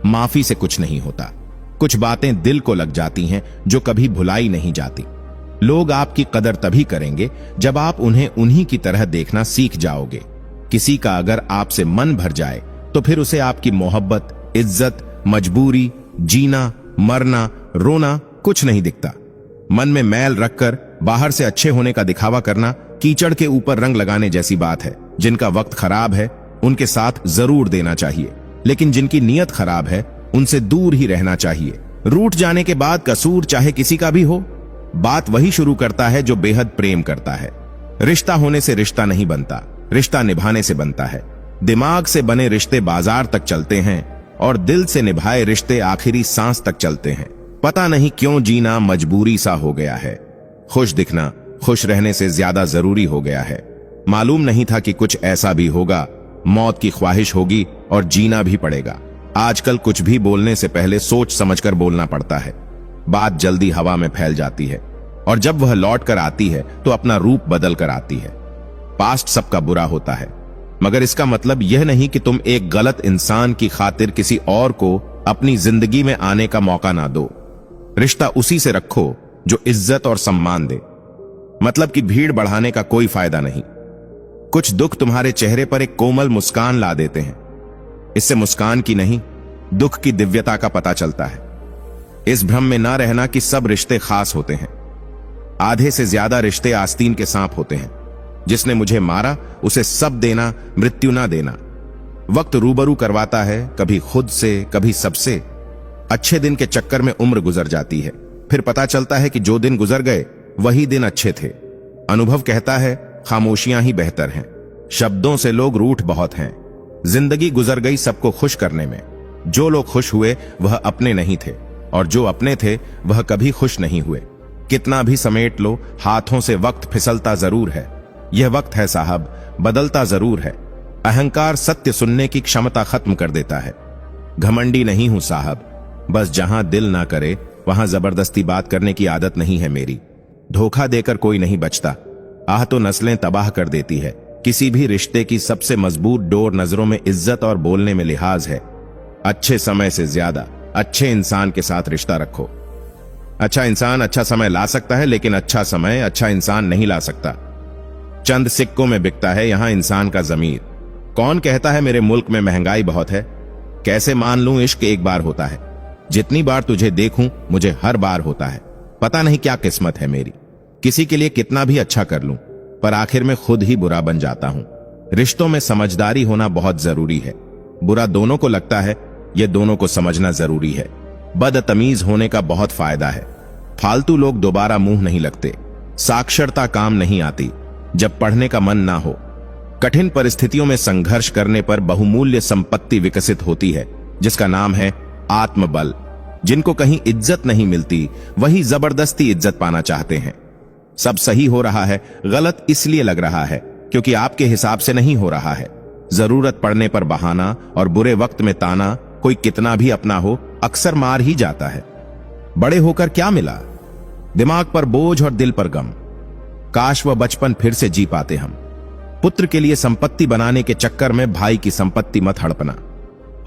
माफी से कुछ नहीं होता। कुछ बातें दिल को लग जाती हैं जो कभी भुलाई नहीं जाती। लोग आपकी कदर तभी करेंगे जब आप उन्हें उन्हीं की तरह देखना सीख जाओगे। किसी का अगर आपसे मन भर जाए तो फिर उसे आपकी मोहब्बत, इज्जत, मजबूरी, जीना, मरना, रोना कुछ नहीं दिखता। मन में मैल रखकर बाहर से अच्छे होने का दिखावा करना कीचड़ के ऊपर रंग लगाने जैसी बात है। जिनका वक्त खराब है उनके साथ जरूर देना चाहिए, लेकिन जिनकी नीयत खराब है उनसे दूर ही रहना चाहिए। रूठ जाने के बाद कसूर चाहे किसी का भी हो, बात वही शुरू करता है जो बेहद प्रेम करता है। रिश्ता होने से रिश्ता नहीं बनता, रिश्ता निभाने से बनता है। दिमाग से बने रिश्ते बाजार तक चलते हैं और दिल से निभाए रिश्ते आखिरी सांस तक चलते हैं। पता नहीं क्यों जीना मजबूरी सा हो गया है। खुश दिखना खुश रहने से ज्यादा जरूरी हो गया है। मालूम नहीं था कि कुछ ऐसा भी होगा, मौत की ख्वाहिश होगी और जीना भी पड़ेगा। आजकल कुछ भी बोलने से पहले सोच समझकर बोलना पड़ता है। बात जल्दी हवा में फैल जाती है और जब वह लौट कर आती है तो अपना रूप बदल कर आती है। पास्ट सबका बुरा होता है, मगर इसका मतलब यह नहीं कि तुम एक गलत इंसान की खातिर किसी और को अपनी जिंदगी में आने का मौका ना दो। रिश्ता उसी से रखो जो इज्जत और सम्मान दे। मतलब कि भीड़ बढ़ाने का कोई फायदा नहीं। कुछ दुख तुम्हारे चेहरे पर एक कोमल मुस्कान ला देते हैं। इससे मुस्कान की नहीं, दुख की दिव्यता का पता चलता है। इस भ्रम में ना रहना कि सब रिश्ते खास होते हैं। आधे से ज्यादा रिश्ते आस्तीन के सांप होते हैं। जिसने मुझे मारा उसे सब देना, मृत्यु ना देना। वक्त रूबरू करवाता है, कभी खुद से, कभी सबसे। अच्छे दिन के चक्कर में उम्र गुजर जाती है, फिर पता चलता है कि जो दिन गुजर गए वही दिन अच्छे थे। अनुभव कहता है खामोशियां ही बेहतर हैं। शब्दों से लोग रूठ बहुत हैं। जिंदगी गुजर गई सबको खुश करने में। जो लोग खुश हुए वह अपने नहीं थे और जो अपने थे वह कभी खुश नहीं हुए। कितना भी समेट लो, हाथों से वक्त फिसलता जरूर है। यह वक्त है साहब, बदलता जरूर है। अहंकार सत्य सुनने की क्षमता खत्म कर देता है। घमंडी नहीं हूं साहब, बस जहां दिल ना करे वहां जबरदस्ती बात करने की आदत नहीं है मेरी। धोखा देकर कोई नहीं बचता। आह तो नस्लें तबाह कर देती है। किसी भी रिश्ते की सबसे मजबूत डोर नजरों में इज्जत और बोलने में लिहाज है। अच्छे समय से ज्यादा अच्छे इंसान के साथ रिश्ता रखो। अच्छा इंसान अच्छा समय ला सकता है, लेकिन अच्छा समय अच्छा इंसान नहीं ला सकता। चंद सिक्कों में बिकता है यहां इंसान का जमीर। कौन कहता है मेरे मुल्क में महंगाई बहुत है? कैसे मान लूं इश्क एक बार होता है। जितनी बार तुझे देखूं मुझे हर बार होता है। पता नहीं क्या किस्मत है मेरी। किसी के लिए कितना भी अच्छा कर लूं पर आखिर में खुद ही बुरा बन जाता हूं। रिश्तों में समझदारी होना बहुत जरूरी है। बुरा दोनों को लगता है, यह दोनों को समझना जरूरी है। बदतमीज होने का बहुत फायदा है। फालतू लोग दोबारा मुंह नहीं लगते। साक्षरता काम नहीं आती जब पढ़ने का मन ना हो। कठिन परिस्थितियों में संघर्ष करने पर बहुमूल्य संपत्ति विकसित होती है, जिसका नाम है आत्मबल। जिनको कहीं इज्जत नहीं मिलती वही जबरदस्ती इज्जत पाना चाहते हैं। सब सही हो रहा है, गलत इसलिए लग रहा है क्योंकि आपके हिसाब से नहीं हो रहा है। जरूरत पड़ने पर बहाना और बुरे वक्त में ताना कोई कितना भी अपना हो अक्सर मार ही जाता है। बड़े होकर क्या मिला? दिमाग पर बोझ और दिल पर गम। काश वह बचपन फिर से जी पाते हम। पुत्र के लिए संपत्ति बनाने के चक्कर में भाई की संपत्ति मत हड़पना।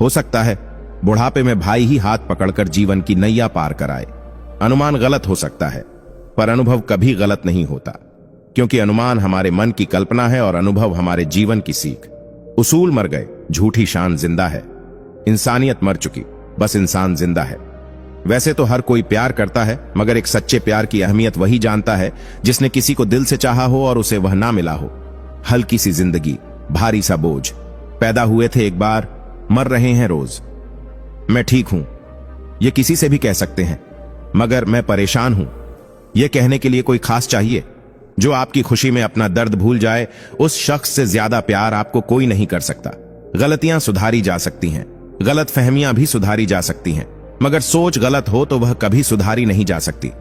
हो सकता है बुढ़ापे में भाई ही हाथ पकड़कर जीवन की नैया पार कराए। अनुमान गलत हो सकता है पर अनुभव कभी गलत नहीं होता, क्योंकि अनुमान हमारे मन की कल्पना है और अनुभव हमारे जीवन की सीख। उसूल मर गए, झूठी शान जिंदा है। इंसानियत मर चुकी, बस इंसान जिंदा है। वैसे तो हर कोई प्यार करता है, मगर एक सच्चे प्यार की अहमियत वही जानता है जिसने किसी को दिल से चाहा हो और उसे वह ना मिला हो। हल्की सी जिंदगी, भारी सा बोझ। पैदा हुए थे एक बार, मर रहे हैं रोज। मैं ठीक हूं ये किसी से भी कह सकते हैं, मगर मैं परेशान हूं यह कहने के लिए कोई खास चाहिए? जो आपकी खुशी में अपना दर्द भूल जाए, उस शख्स से ज्यादा प्यार आपको कोई नहीं कर सकता। गलतियां सुधारी जा सकती हैं, गलत फहमियां भी सुधारी जा सकती हैं, मगर सोच गलत हो तो वह कभी सुधारी नहीं जा सकती।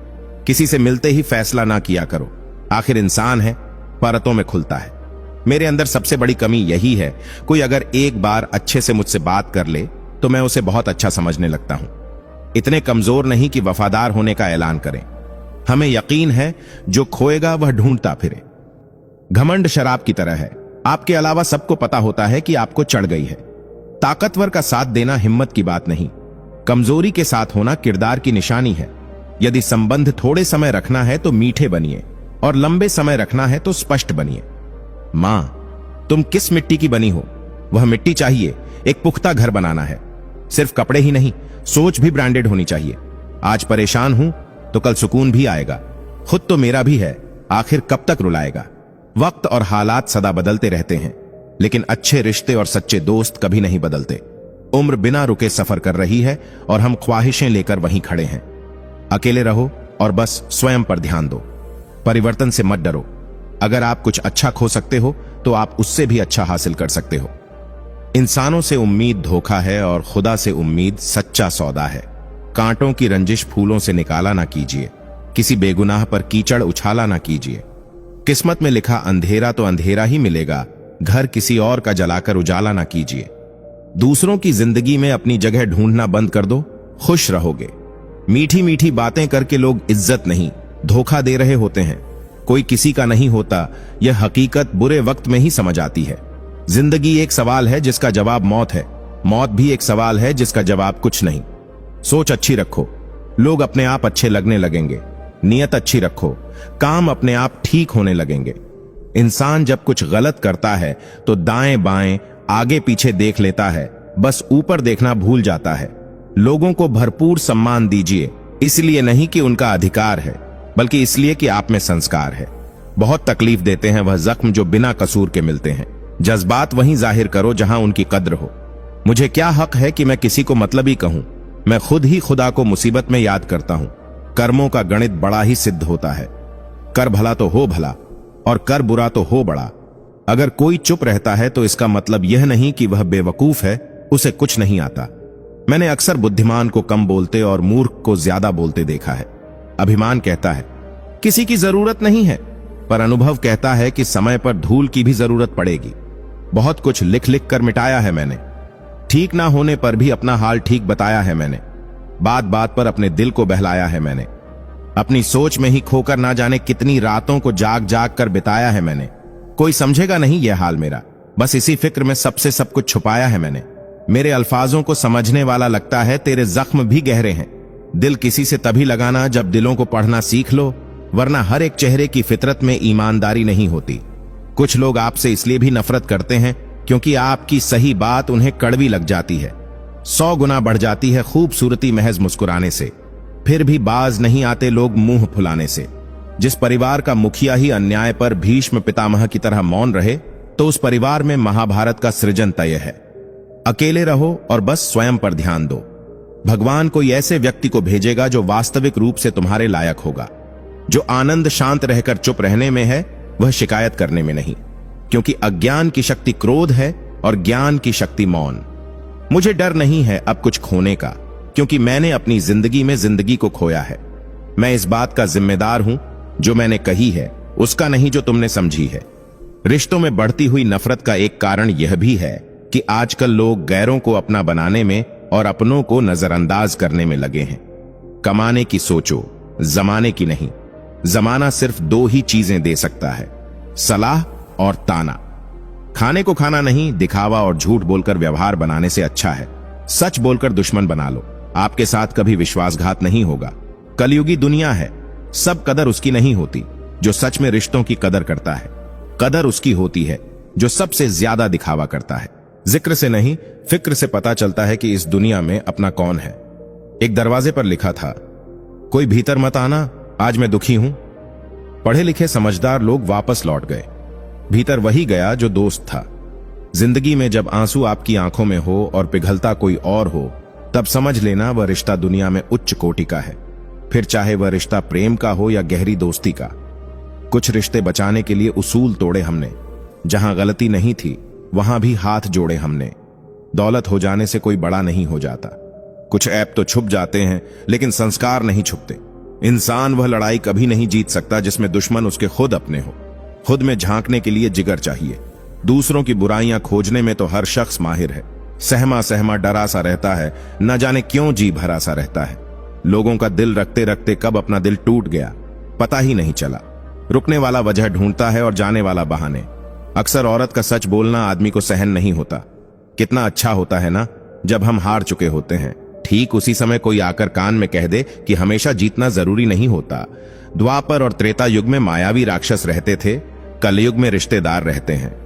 किसी से मिलते ही फैसला ना किया करो। आखिर इंसान है, परतों में खुलता है। मेरे अंदर सबसे बड़ी कमी यही है, कोई अगर एक बार अच्छे से मुझसे बात कर ले तो मैं उसे बहुत अच्छा समझने लगता हूं। इतने कमजोर नहीं कि वफादार होने का ऐलान करें। हमें यकीन है जो खोएगा वह ढूंढता फिरे। घमंड शराब की तरह है, आपके अलावा सबको पता होता है कि आपको चढ़ गई है। ताकतवर का साथ देना हिम्मत की बात नहीं, कमजोरी के साथ होना किरदार की निशानी है। यदि संबंध थोड़े समय रखना है तो मीठे बनिए और लंबे समय रखना है तो स्पष्ट बनिए। मां, तुम किस मिट्टी की बनी हो? वह मिट्टी चाहिए। एक पुख्ता घर बनाना है। सिर्फ कपड़े ही नहीं, सोच भी ब्रांडेड होनी चाहिए। आज परेशान हूं तो कल सुकून भी आएगा। खुद तो मेरा भी है, आखिर कब तक रुलाएगा? वक्त और हालात सदा बदलते रहते हैं, लेकिन अच्छे रिश्ते और सच्चे दोस्त कभी नहीं बदलते। उम्र बिना रुके सफर कर रही है और हम ख्वाहिशें लेकर वहीं खड़े हैं। अकेले रहो और बस स्वयं पर ध्यान दो। परिवर्तन से मत डरो। अगर आप कुछ अच्छा खो सकते हो तो आप उससे भी अच्छा हासिल कर सकते हो। इंसानों से उम्मीद धोखा है और खुदा से उम्मीद सच्चा सौदा है। कांटों की रंजिश फूलों से निकाला ना कीजिए। किसी बेगुनाह पर कीचड़ उछाला ना कीजिए। किस्मत में लिखा अंधेरा तो अंधेरा ही मिलेगा, घर किसी और का जलाकर उजाला ना कीजिए। दूसरों की जिंदगी में अपनी जगह ढूंढना बंद कर दो, खुश रहोगे। मीठी मीठी बातें करके लोग इज्जत नहीं, धोखा दे रहे होते हैं। कोई किसी का नहीं होता, यह हकीकत बुरे वक्त में ही समझ आती है। जिंदगी एक सवाल है जिसका जवाब मौत है, मौत भी एक सवाल है जिसका जवाब कुछ नहीं। सोच अच्छी रखो, लोग अपने आप अच्छे लगने लगेंगे। नियत अच्छी रखो, काम अपने आप ठीक होने लगेंगे। इंसान जब कुछ गलत करता है तो दाएं बाएं आगे पीछे देख लेता है, बस ऊपर देखना भूल जाता है। लोगों को भरपूर सम्मान दीजिए, इसलिए नहीं कि उनका अधिकार है, बल्कि इसलिए कि आप में संस्कार है। बहुत तकलीफ देते हैं वह जख्म जो बिना कसूर के मिलते हैं। जज्बात वहीं जाहिर करो जहां उनकी कद्र हो। मुझे क्या हक है कि मैं किसी को मतलबी कहूं? मैं खुद ही खुदा को मुसीबत में याद करता हूं। कर्मों का गणित बड़ा ही सिद्ध होता है। कर भला तो हो भला और कर बुरा तो हो बड़ा। अगर कोई चुप रहता है तो इसका मतलब यह नहीं कि वह बेवकूफ है, उसे कुछ नहीं आता। मैंने अक्सर बुद्धिमान को कम बोलते और मूर्ख को ज्यादा बोलते देखा है। अभिमान कहता है किसी की जरूरत नहीं है, पर अनुभव कहता है कि समय पर धूल की भी जरूरत पड़ेगी। बहुत कुछ लिख लिख कर मिटाया है मैंने। ठीक ना होने पर भी अपना हाल ठीक बताया है मैंने। बात बात पर अपने दिल को बहलाया है मैंने। अपनी सोच में ही खोकर ना जाने कितनी रातों को जाग जाग कर बिताया है मैंने। कोई समझेगा नहीं यह हाल मेरा, बस इसी फिक्र में सबसे सब कुछ छुपाया है मैंने। मेरे अल्फाजों को समझने वाला लगता है तेरे जख्म भी गहरे हैं। दिल किसी से तभी लगाना जब दिलों को पढ़ना सीख लो, वरना हर एक चेहरे की फितरत में ईमानदारी नहीं होती। कुछ लोग आपसे इसलिए भी नफरत करते हैं क्योंकि आपकी सही बात उन्हें कड़वी लग जाती है। 100 गुना बढ़ जाती है खूबसूरती महज मुस्कुराने से। फिर भी बाज नहीं आते लोग मुंह फुलाने से। जिस परिवार का मुखिया ही अन्याय पर भीष्म पितामह की तरह मौन रहे, तो उस परिवार में महाभारत का सृजन तय है। अकेले रहो और बस स्वयं पर ध्यान दो। भगवान कोई ऐसे व्यक्ति को भेजेगा जो वास्तविक रूप से तुम्हारे लायक होगा, जो आनंद शांत रहकर चुप रहने में है, वह शिकायत करने में नहीं। क्योंकि अज्ञान की शक्ति क्रोध है और ज्ञान की शक्ति मौन। मुझे डर नहीं है अब कुछ खोने का, क्योंकि मैंने अपनी जिंदगी में जिंदगी को खोया है। मैं इस बात का जिम्मेदार हूं जो मैंने कही है, उसका नहीं जो तुमने समझी है। रिश्तों में बढ़ती हुई नफरत का एक कारण यह भी है कि आजकल लोग गैरों को अपना बनाने में और अपनों को नजरअंदाज करने में लगे हैं। कमाने की सोचो, जमाने की नहीं। जमाना सिर्फ 2 ही चीजें दे सकता है, सलाह और ताना। खाने को खाना नहीं, दिखावा और झूठ बोलकर व्यवहार बनाने से अच्छा है सच बोलकर दुश्मन बना लो। आपके साथ कभी विश्वासघात नहीं होगा। कलयुगी दुनिया है, सब कदर उसकी नहीं होती जो सच में रिश्तों की कदर करता है। कदर उसकी होती है जो सबसे ज्यादा दिखावा करता है। जिक्र से नहीं, फिक्र से पता चलता है कि इस दुनिया में अपना कौन है। एक दरवाजे पर लिखा था, कोई भीतर मत आना, आज मैं दुखी हूं। पढ़े लिखे समझदार लोग वापस लौट गए। भीतर वही गया जो दोस्त था। जिंदगी में जब आंसू आपकी आंखों में हो और पिघलता कोई और हो, तब समझ लेना वह रिश्ता दुनिया में उच्च कोटि का है। फिर चाहे वह रिश्ता प्रेम का हो या गहरी दोस्ती का। कुछ रिश्ते बचाने के लिए उसूल तोड़े हमने। जहां गलती नहीं थी वहां भी हाथ जोड़े हमने। दौलत हो जाने से कोई बड़ा नहीं हो जाता। कुछ ऐप तो छुप जाते हैं, लेकिन संस्कार नहीं छुपते। इंसान वह लड़ाई कभी नहीं जीत सकता जिसमें दुश्मन उसके खुद अपने हो। खुद में झांकने के लिए जिगर चाहिए। दूसरों की बुराइयां खोजने में तो हर शख्स माहिर है। सहमा सहमा डरा सा रहता है, न जाने क्यों जी भरा सा रहता है। लोगों का दिल रखते रखते कब अपना दिल टूट गया पता ही नहीं चला। रुकने वाला वजह ढूंढता है और जाने वाला बहाने। अक्सर औरत का सच बोलना आदमी को सहन नहीं होता। कितना अच्छा होता है ना जब हम हार चुके होते हैं, ठीक उसी समय कोई आकर कान में कह दे कि हमेशा जीतना जरूरी नहीं होता। द्वापर और त्रेता युग में मायावी राक्षस रहते थे, कलयुग में रिश्तेदार रहते हैं।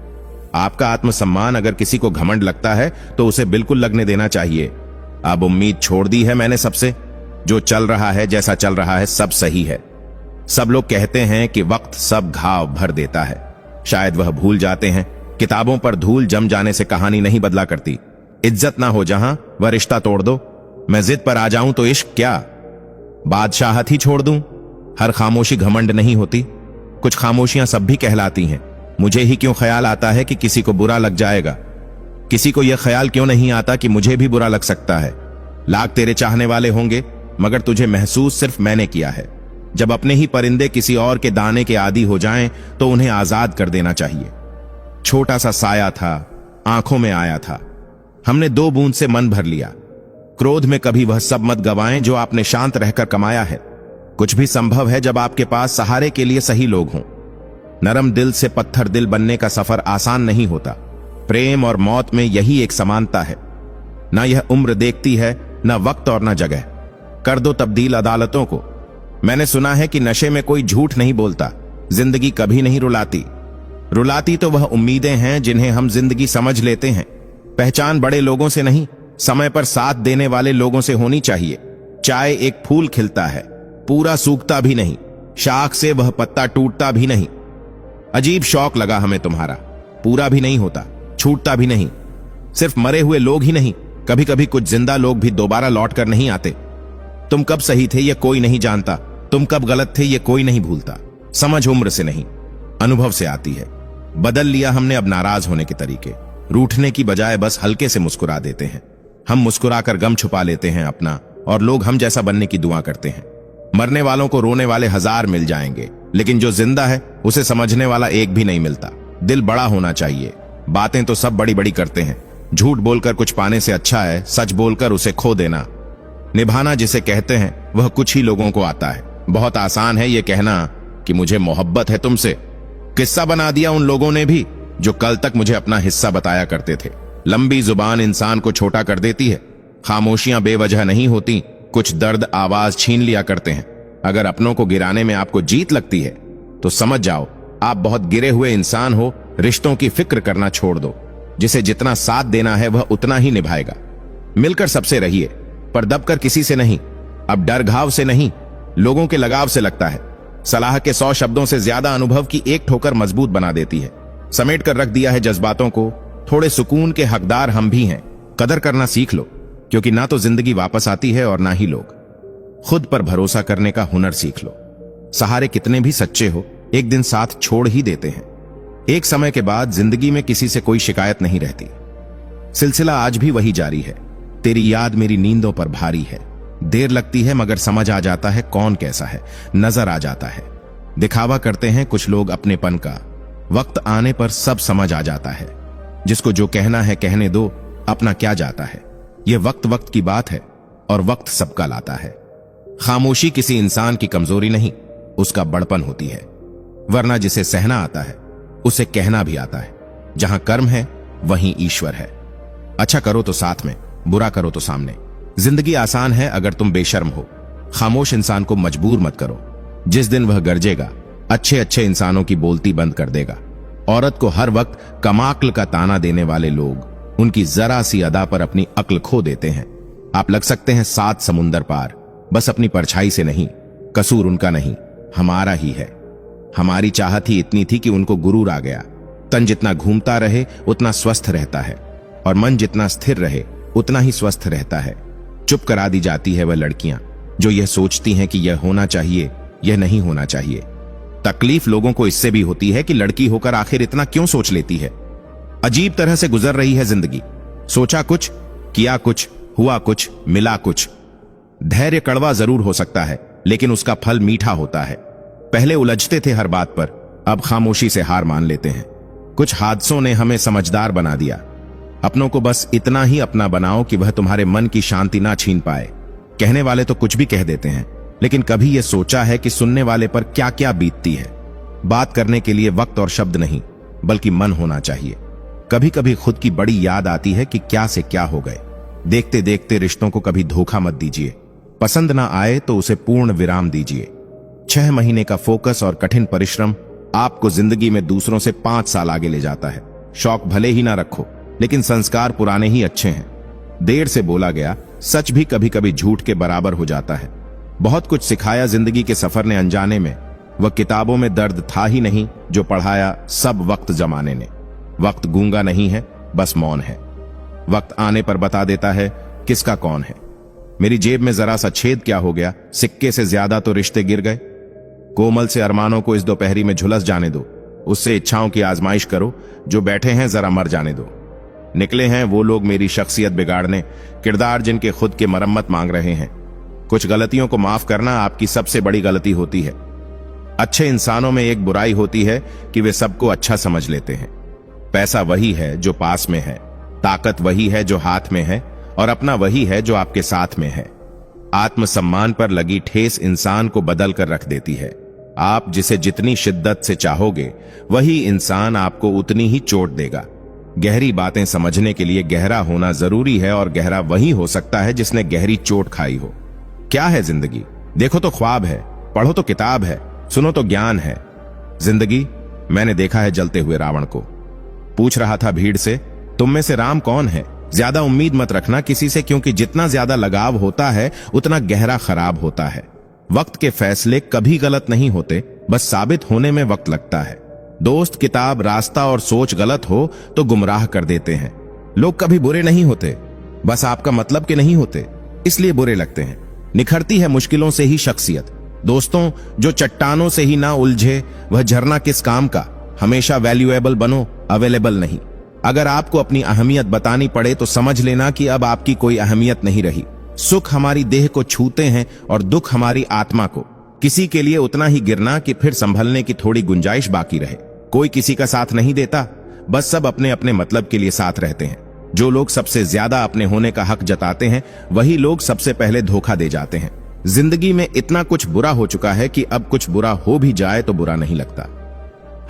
आपका आत्मसम्मान अगर किसी को घमंड लगता है तो उसे बिल्कुल लगने देना चाहिए। अब उम्मीद छोड़ दी है मैंने सबसे। जो चल रहा है, जैसा चल रहा है, सब सही है। सब लोग कहते हैं कि वक्त सब घाव भर देता है। शायद वह भूल जाते हैं किताबों पर धूल जम जाने से कहानी नहीं बदला करती। इज्जत ना हो जहां, वह रिश्ता तोड़ दो। मैं जिद पर आ जाऊं तो इश्क क्या, बादशाहत ही छोड़ दूं। हर खामोशी घमंड नहीं होती। कुछ खामोशियां सब भी कहलाती हैं। मुझे ही क्यों ख्याल आता है कि किसी को बुरा लग जाएगा? किसी को यह ख्याल क्यों नहीं आता कि मुझे भी बुरा लग सकता है? लाख तेरे चाहने वाले होंगे, मगर तुझे महसूस सिर्फ मैंने किया है। जब अपने ही परिंदे किसी और के दाने के आदी हो जाएं तो उन्हें आजाद कर देना चाहिए। छोटा सा साया था, आंखों में आया था। हमने 2 बूंद से मन भर लिया। क्रोध में कभी वह सब मत गवाएं जो आपने शांत रहकर कमाया है। कुछ भी संभव है जब आपके पास सहारे के लिए सही लोग हों। नरम दिल से पत्थर दिल बनने का सफर आसान नहीं होता। प्रेम और मौत में यही एक समानता है। ना यह उम्र देखती है, ना वक्त और ना जगह। कर दो तब्दील अदालतों को। मैंने सुना है कि नशे में कोई झूठ नहीं बोलता, जिंदगी कभी नहीं रुलाती। रुलाती तो वह उम्मीदें हैं जिन्हें हम जिंदगी समझ लेते हैं। पहचान बड़े लोगों से नहीं, समय पर साथ देने वाले लोगों से होनी चाहिए। चाहे एक फूल खिलता है, पूरा सूखता भी नहीं, शाख से वह पत्ता टूटता भी नहीं। अजीब शौक लगा हमें तुम्हारा, पूरा भी नहीं होता, छूटता भी नहीं। सिर्फ मरे हुए लोग ही नहीं, कभी कभी कुछ जिंदा लोग भी दोबारा लौट कर नहीं आते। तुम कब सही थे ये कोई नहीं जानता, तुम कब गलत थे ये कोई नहीं भूलता। समझ उम्र से नहीं, अनुभव से आती है। बदल लिया हमने अब नाराज होने के तरीके। रूठने की बजाय बस हल्के से मुस्कुरा देते हैं। हम मुस्कुराकर गम छुपा लेते हैं अपना, और लोग हम जैसा बनने की दुआ करते हैं। मरने वालों को रोने वाले 1000 मिल जाएंगे, लेकिन जो जिंदा है उसे समझने वाला एक भी नहीं मिलता। दिल बड़ा होना चाहिए। बातें तो सब बड़ी बड़ी करते हैं। झूठ बोलकर कुछ पाने से अच्छा है सच बोलकर उसे खो देना। निभाना जिसे कहते हैं वह कुछ ही लोगों को आता है। बहुत आसान है यह कहना कि मुझे मोहब्बत है तुमसे। किस्सा बना दिया उन लोगों ने भी जो कल तक मुझे अपना हिस्सा बताया करते थे। लंबी जुबान इंसान को छोटा कर देती है। खामोशियां बेवजह नहीं होती, कुछ दर्द आवाज छीन लिया करते हैं। अगर अपनों को गिराने में आपको जीत लगती है तो समझ जाओ आप बहुत गिरे हुए इंसान हो। रिश्तों की फिक्र करना छोड़ दो। जिसे जितना साथ देना है वह उतना ही निभाएगा। मिलकर सबसे रहिए, पर दबकर किसी से नहीं। अब डर घाव से नहीं, लोगों के लगाव से लगता है। सलाह के 100 शब्दों से ज्यादा अनुभव की एक ठोकर मजबूत बना देती है। समेट कर रख दिया है जज्बातों को। थोड़े सुकून के हकदार हम भी हैं। कदर करना सीख लो, क्योंकि ना तो जिंदगी वापस आती है और ना ही लोग। खुद पर भरोसा करने का हुनर सीख लो। सहारे कितने भी सच्चे हो, एक दिन साथ छोड़ ही देते हैं। एक समय के बाद जिंदगी में किसी से कोई शिकायत नहीं रहती। सिलसिला आज भी वही जारी है। तेरी याद मेरी नींदों पर भारी है। देर लगती है मगर समझ आ जाता है कौन कैसा है, नजर आ जाता है। दिखावा करते हैं कुछ लोग अपनेपन का, वक्त आने पर सब समझ आ जाता है। जिसको जो कहना है कहने दो, अपना क्या जाता है। यह वक्त वक्त की बात है और वक्त सबका लाता है। खामोशी किसी इंसान की कमजोरी नहीं, उसका बड़पन होती है। वरना जिसे सहना आता है उसे कहना भी आता है। जहां कर्म है वहीं ईश्वर है। अच्छा करो तो साथ में, बुरा करो तो सामने। जिंदगी आसान है अगर तुम बेशर्म हो। खामोश इंसान को मजबूर मत करो। जिस दिन वह गरजेगा, अच्छे अच्छे इंसानों की बोलती बंद कर देगा। औरत को हर वक्त कमाक्ल का ताना देने वाले लोग उनकी जरा सी अदा पर अपनी अक्ल खो देते हैं। आप लग सकते हैं 7 समुंदर पार, बस अपनी परछाई से नहीं। कसूर उनका नहीं, हमारा ही है। हमारी चाहत ही इतनी थी कि उनको गुरूर आ गया। तन जितना घूमता रहे उतना स्वस्थ रहता है, और मन जितना स्थिर रहे उतना ही स्वस्थ रहता है। चुप करा दी जाती है वह लड़कियां जो यह सोचती हैं कि यह होना चाहिए, यह नहीं होना चाहिए। तकलीफ लोगों को इससे भी होती है कि लड़की होकर आखिर इतना क्यों सोच लेती है। अजीब तरह से गुजर रही है जिंदगी। सोचा कुछ, किया कुछ, हुआ कुछ, मिला कुछ। धैर्य कड़वा जरूर हो सकता है, लेकिन उसका फल मीठा होता है। पहले उलझते थे हर बात पर, अब खामोशी से हार मान लेते हैं। कुछ हादसों ने हमें समझदार बना दिया। अपनों को बस इतना ही अपना बनाओ कि वह तुम्हारे मन की शांति ना छीन पाए। कहने वाले तो कुछ भी कह देते हैं, लेकिन कभी यह सोचा है कि सुनने वाले पर क्या क्या बीतती है। बात करने के लिए वक्त और शब्द नहीं, बल्कि मन होना चाहिए। कभी कभी खुद की बड़ी याद आती है कि क्या से क्या हो गए। देखते देखते रिश्तों को कभी धोखा मत दीजिए। पसंद ना आए तो उसे पूर्ण विराम दीजिए। 6 महीने का फोकस और कठिन परिश्रम आपको जिंदगी में दूसरों से 5 साल आगे ले जाता है। शौक भले ही ना रखो, लेकिन संस्कार पुराने ही अच्छे हैं। देर से बोला गया सच भी कभी कभी झूठ के बराबर हो जाता है। बहुत कुछ सिखाया जिंदगी के सफर ने अनजाने में। वह किताबों में दर्द था ही नहीं जो पढ़ाया सब वक्त जमाने ने। वक्त गूंगा नहीं है, बस मौन है। वक्त आने पर बता देता है किसका कौन है। मेरी जेब में जरा सा छेद क्या हो गया, सिक्के से ज्यादा तो रिश्ते गिर गए। कोमल से अरमानों को इस दोपहरी में झुलस जाने दो। उससे इच्छाओं की आजमाइश करो। जो बैठे हैं जरा मर जाने दो। निकले हैं वो लोग मेरी शख्सियत बिगाड़ने, किरदार जिनके खुद के मरम्मत मांग रहे हैं। कुछ गलतियों को माफ करना आपकी सबसे बड़ी गलती होती है। अच्छे इंसानों में एक बुराई होती है कि वे सबको अच्छा समझ लेते हैं। पैसा वही है जो पास में है, ताकत वही है जो हाथ में है, और अपना वही है जो आपके साथ में है। आत्मसम्मान पर लगी ठेस इंसान को बदल कर रख देती है। आप जिसे जितनी शिद्दत से चाहोगे, वही इंसान आपको उतनी ही चोट देगा। गहरी बातें समझने के लिए गहरा होना जरूरी है, और गहरा वही हो सकता है जिसने गहरी चोट खाई हो। क्या है जिंदगी? देखो तो ख्वाब है, पढ़ो तो किताब है, सुनो तो ज्ञान है। जिंदगी, मैंने देखा है जलते हुए रावण को। पूछ रहा था भीड़ से, तुम में से राम कौन है? ज्यादा उम्मीद मत रखना किसी से, क्योंकि जितना ज्यादा लगाव होता है उतना गहरा खराब होता है। वक्त के फैसले कभी गलत नहीं होते, बस साबित होने में वक्त लगता है। दोस्त, किताब, रास्ता और सोच गलत हो तो गुमराह कर देते हैं। लोग कभी बुरे नहीं होते, बस आपका मतलब के नहीं होते, इसलिए बुरे लगते हैं। निखरती है मुश्किलों से ही शख्सियत। दोस्तों, जो चट्टानों से ही ना उलझे वह झरना किस काम का। हमेशा वैल्यूएबल बनो, अवेलेबल नहीं। अगर आपको अपनी अहमियत बतानी पड़े तो समझ लेना कि अब आपकी कोई अहमियत नहीं रही। सुख हमारी देह को छूते हैं और दुख हमारी आत्मा को। किसी के लिए उतना ही गिरना कि फिर संभलने की थोड़ी गुंजाइश बाकी रहे। कोई किसी का साथ नहीं देता, बस सब अपने अपने मतलब के लिए साथ रहते हैं। जो लोग सबसे ज्यादा अपने होने का हक जताते हैं, वही लोग सबसे पहले धोखा दे जाते हैं। जिंदगी में इतना कुछ बुरा हो चुका है कि अब कुछ बुरा हो भी जाए तो बुरा नहीं लगता।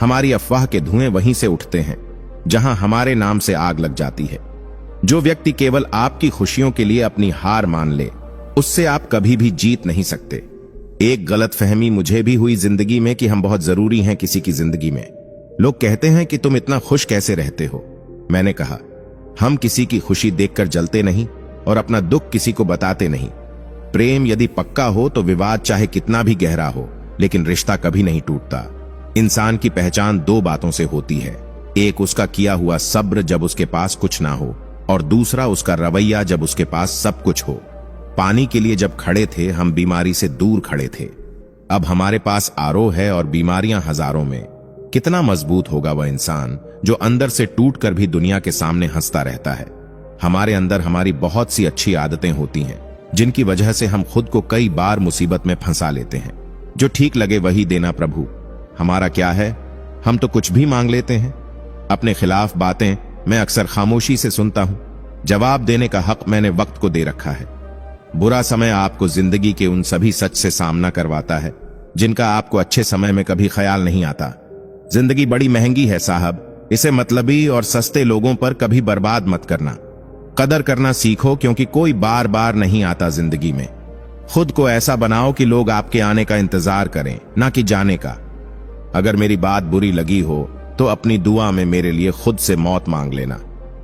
हमारी अफवाह के धुएं वहीं से उठते हैं जहां हमारे नाम से आग लग जाती है। जो व्यक्ति केवल आपकी खुशियों के लिए अपनी हार मान ले, उससे आप कभी भी जीत नहीं सकते। एक गलतफहमी मुझे भी हुई जिंदगी में कि हम बहुत जरूरी हैं किसी की जिंदगी में। लोग कहते हैं कि तुम इतना खुश कैसे रहते हो। मैंने कहा, हम किसी की खुशी देखकर जलते नहीं और अपना दुख किसी को बताते नहीं। प्रेम यदि पक्का हो तो विवाद चाहे कितना भी गहरा हो, लेकिन रिश्ता कभी नहीं टूटता। इंसान की पहचान दो बातों से होती है, एक उसका किया हुआ सब्र जब उसके पास कुछ ना हो, और दूसरा उसका रवैया जब उसके पास सब कुछ हो। पानी के लिए जब खड़े थे हम बीमारी से दूर खड़े थे। अब हमारे पास आरओ है और बीमारियां हजारों में। कितना मजबूत होगा वह इंसान जो अंदर से टूटकर भी दुनिया के सामने हंसता रहता है। हमारे अंदर हमारी बहुत सी अच्छी आदतें होती हैं जिनकी वजह से हम खुद को कई बार मुसीबत में फंसा लेते हैं। जो ठीक लगे वही देना प्रभु। हमारा क्या है, हम तो कुछ भी मांग लेते हैं। अपने खिलाफ बातें मैं अक्सर खामोशी से सुनता हूं। जवाब देने का हक मैंने वक्त को दे रखा है। बुरा समय आपको जिंदगी के उन सभी सच से सामना करवाता है जिनका आपको अच्छे समय में कभी ख्याल नहीं आता। जिंदगी बड़ी महंगी है साहब, इसे मतलबी और सस्ते लोगों पर कभी बर्बाद मत करना। कदर करना सीखो, क्योंकि कोई बार बार नहीं आता जिंदगी में। खुद को ऐसा बनाओ कि लोग आपके आने का इंतजार करें, ना कि जाने का। अगर मेरी बात बुरी लगी हो तो अपनी दुआ में मेरे लिए खुद से मौत मांग लेना।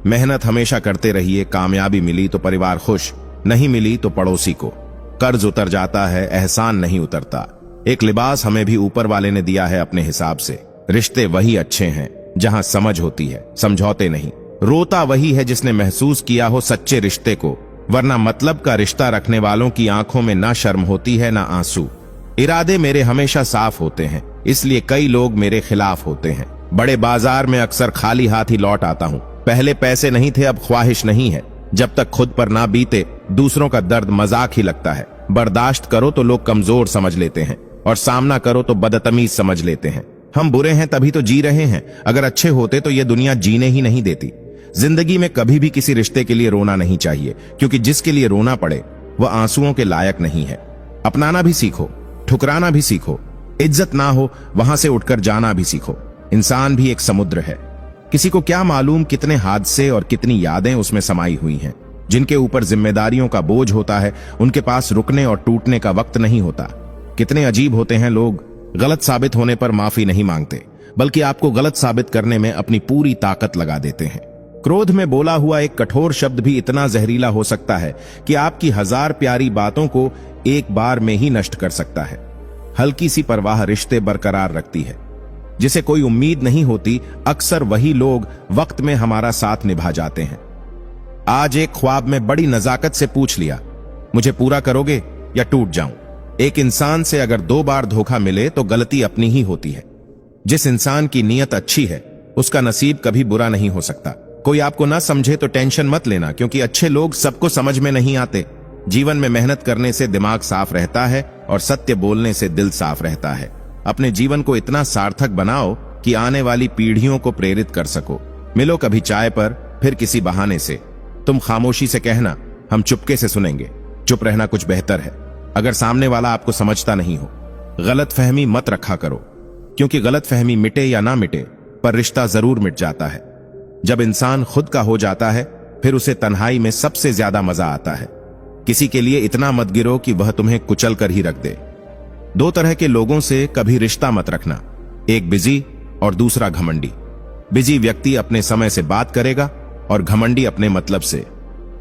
मेहनत हमेशा करते रहिए। कामयाबी मिली तो परिवार खुश, नहीं मिली तो पड़ोसी को। कर्ज उतर जाता है, एहसान नहीं उतरता। एक लिबास हमें भी ऊपर वाले ने दिया है अपने हिसाब से। रिश्ते वही अच्छे हैं जहां समझ होती है, समझौते नहीं। रोता वही है जिसने महसूस किया हो सच्चे रिश्ते को, वरना मतलब का रिश्ता रखने वालों की आंखों में ना शर्म होती है ना आंसू। इरादे मेरे हमेशा साफ होते हैं, इसलिए कई लोग मेरे खिलाफ होते हैं। बड़े बाजार में अक्सर खाली हाथ ही लौट आता हूं। पहले पैसे नहीं थे, अब ख्वाहिश नहीं है। जब तक खुद पर ना बीते दूसरों का दर्द मजाक ही लगता है। बर्दाश्त करो तो लोग कमजोर समझ लेते हैं, और सामना करो तो बदतमीज समझ लेते हैं। हम बुरे हैं तभी तो जी रहे हैं, अगर अच्छे होते तो ये दुनिया जीने ही नहीं देती। जिंदगी में कभी भी किसी रिश्ते के लिए रोना नहीं चाहिए, क्योंकि जिसके लिए रोना पड़े वह आंसुओं के लायक नहीं है। अपनाना भी सीखो, ठुकराना भी सीखो। इज्जत ना हो वहां से उठकर जाना भी सीखो। इंसान भी एक समुद्र है, किसी को क्या मालूम कितने हादसे और कितनी यादें उसमें समाई हुई हैं। जिनके ऊपर जिम्मेदारियों का बोझ होता है उनके पास रुकने और टूटने का वक्त नहीं होता। कितने अजीब होते हैं लोग, गलत साबित होने पर माफी नहीं मांगते, बल्कि आपको गलत साबित करने में अपनी पूरी ताकत लगा देते हैं। क्रोध में बोला हुआ एक कठोर शब्द भी इतना जहरीला हो सकता है कि आपकी हजार प्यारी बातों को एक बार में ही नष्ट कर सकता है। हल्की सी परवाह रिश्ते बरकरार रखती है। जिसे कोई उम्मीद नहीं होती, अक्सर वही लोग वक्त में हमारा साथ निभा जाते हैं। आज एक ख्वाब में बड़ी नजाकत से पूछ लिया, मुझे पूरा करोगे या टूट जाऊं? एक इंसान से अगर 2 बार धोखा मिले तो गलती अपनी ही होती है। जिस इंसान की नीयत अच्छी है उसका नसीब कभी बुरा नहीं हो सकता। कोई आपको ना समझे तो टेंशन मत लेना, क्योंकि अच्छे लोग सबको समझ में नहीं आते। जीवन में मेहनत करने से दिमाग साफ रहता है और सत्य बोलने से दिल साफ रहता है। अपने जीवन को इतना सार्थक बनाओ कि आने वाली पीढ़ियों को प्रेरित कर सको। मिलो कभी चाय पर, फिर किसी बहाने से। तुम खामोशी से कहना, हम चुपके से सुनेंगे। चुप रहना कुछ बेहतर है अगर सामने वाला आपको समझता नहीं हो। गलतफहमी मत रखा करो, क्योंकि गलतफहमी मिटे या ना मिटे पर रिश्ता जरूर मिट जाता है। जब इंसान खुद का हो जाता है फिर उसे तन्हाई में सबसे ज्यादा मजा आता है। किसी के लिए इतना मत गिरो कि वह तुम्हें कुचल कर ही रख दे। दो तरह के लोगों से कभी रिश्ता मत रखना, एक बिजी और दूसरा घमंडी। बिजी व्यक्ति अपने समय से बात करेगा और घमंडी अपने मतलब से।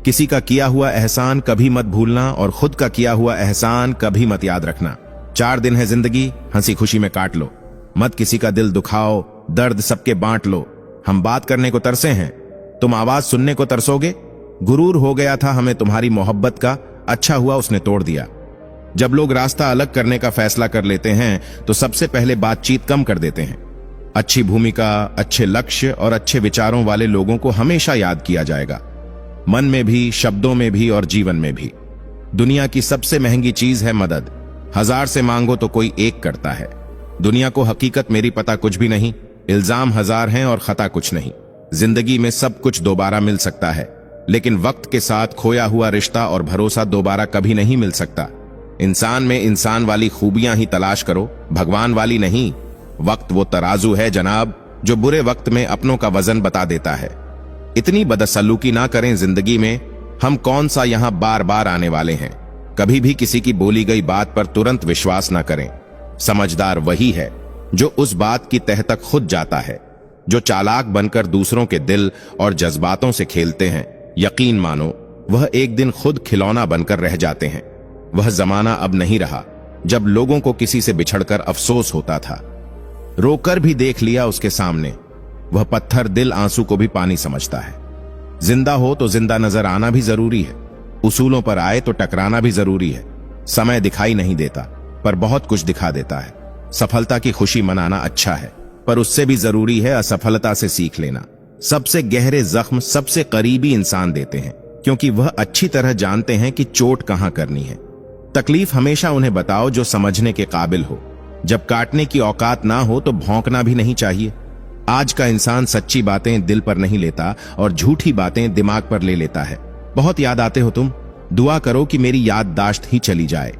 किसी का किया हुआ एहसान कभी मत भूलना और खुद का किया हुआ एहसान कभी मत याद रखना। 4 दिन है जिंदगी, हंसी खुशी में काट लो। मत किसी का दिल दुखाओ, दर्द सबके बांट लो। हम बात करने को तरसे हैं, तुम आवाज सुनने को तरसोगे। गुरूर हो गया था हमें तुम्हारी मोहब्बत का, अच्छा हुआ उसने तोड़ दिया। जब लोग रास्ता अलग करने का फैसला कर लेते हैं तो सबसे पहले बातचीत कम कर देते हैं। अच्छी भूमिका, अच्छे लक्ष्य और अच्छे विचारों वाले लोगों को हमेशा याद किया जाएगा, मन में भी, शब्दों में भी और जीवन में भी। दुनिया की सबसे महंगी चीज है मदद। 1000 से मांगो तो कोई एक करता है। दुनिया को हकीकत मेरी पता कुछ भी नहीं, इल्जाम 1000 हैं और खता कुछ नहीं। जिंदगी में सब कुछ दोबारा मिल सकता है, लेकिन वक्त के साथ खोया हुआ रिश्ता और भरोसा दोबारा कभी नहीं मिल सकता। इंसान में इंसान वाली खूबियां ही तलाश करो, भगवान वाली नहीं। वक्त वो तराजू है जनाब, जो बुरे वक्त में अपनों का वजन बता देता है। इतनी बदसलूकी ना करें जिंदगी में, हम कौन सा यहां बार बार आने वाले हैं। कभी भी किसी की बोली गई बात पर तुरंत विश्वास ना करें। समझदार वही है जो उस बात की तह तक खुद जाता है। जो चालाक बनकर दूसरों के दिल और जज्बातों से खेलते हैं, यकीन मानो वह एक दिन खुद खिलौना बनकर रह जाते हैं। वह जमाना अब नहीं रहा जब लोगों को किसी से बिछड़कर अफसोस होता था। रोकर भी देख लिया उसके सामने, वह पत्थर दिल आंसू को भी पानी समझता है। जिंदा हो तो जिंदा नजर आना भी जरूरी है, उसूलों पर आए तो टकराना भी जरूरी है। समय दिखाई नहीं देता पर बहुत कुछ दिखा देता है। सफलता की खुशी मनाना अच्छा है, पर उससे भी जरूरी है असफलता से सीख लेना। सबसे गहरे जख्म सबसे करीबी इंसान देते हैं, क्योंकि वह अच्छी तरह जानते हैं कि चोट कहां करनी है। तकलीफ हमेशा उन्हें बताओ जो समझने के काबिल हो। जब काटने की औकात ना हो तो भौंकना भी नहीं चाहिए। आज का इंसान सच्ची बातें दिल पर नहीं लेता और झूठी बातें दिमाग पर ले लेता है। बहुत याद आते हो तुम, दुआ करो कि मेरी याददाश्त ही चली जाए।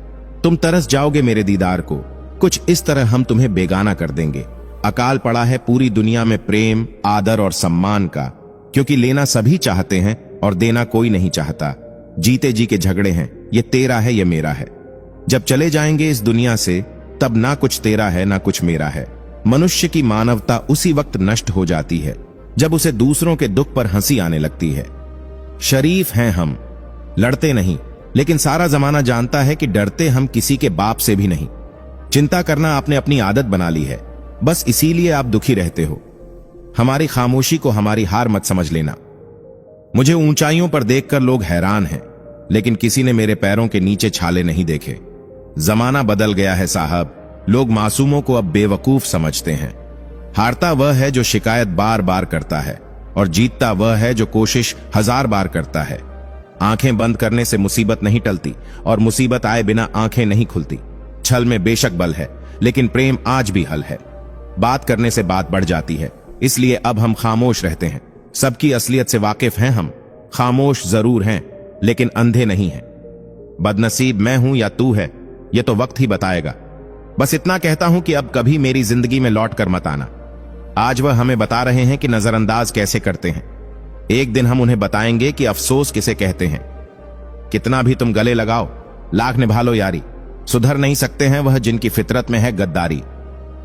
तुम तरस जाओगे मेरे दीदार को, कुछ इस तरह हम तुम्हें बेगाना कर देंगे। अकाल पड़ा है पूरी दुनिया में प्रेम, आदर और सम्मान का, क्योंकि लेना सभी चाहते हैं और देना कोई नहीं चाहता। जीते जी के झगड़े हैं, ये तेरा है ये मेरा है। जब चले जाएंगे इस दुनिया से तब ना कुछ तेरा है ना कुछ मेरा है। मनुष्य की मानवता उसी वक्त नष्ट हो जाती है जब उसे दूसरों के दुख पर हंसी आने लगती है। शरीफ हैं हम, लड़ते नहीं, लेकिन सारा जमाना जानता है कि डरते हम किसी के बाप से भी नहीं। चिंता करना आपने अपनी आदत बना ली है, बस इसीलिए आप दुखी रहते हो। हमारी खामोशी को हमारी हार मत समझ लेना। मुझे ऊंचाइयों पर देखकर लोग हैरान हैं, लेकिन किसी ने मेरे पैरों के नीचे छाले नहीं देखे। जमाना बदल गया है साहब, लोग मासूमों को अब बेवकूफ समझते हैं। हारता वह है जो शिकायत बार बार करता है और जीतता वह है जो कोशिश 1000 बार करता है। आंखें बंद करने से मुसीबत नहीं टलती और मुसीबत आए बिना आंखें नहीं खुलती। छल में बेशक बल है, लेकिन प्रेम आज भी हल है। बात करने से बात बढ़ जाती है, इसलिए अब हम खामोश रहते हैं। सबकी असलियत से वाकिफ हैं हम, खामोश जरूर हैं लेकिन अंधे नहीं हैं। बदनसीब मैं हूं या तू है, यह तो वक्त ही बताएगा। बस इतना कहता हूं कि अब कभी मेरी जिंदगी में लौट कर मत आना। आज वह हमें बता रहे हैं कि नजरअंदाज कैसे करते हैं। एक दिन हम उन्हें बताएंगे कि अफसोस किसे कहते हैं। कितना भी तुम गले लगाओ, लाख निभा लो यारी, सुधर नहीं सकते हैं वह जिनकी फितरत में है गद्दारी।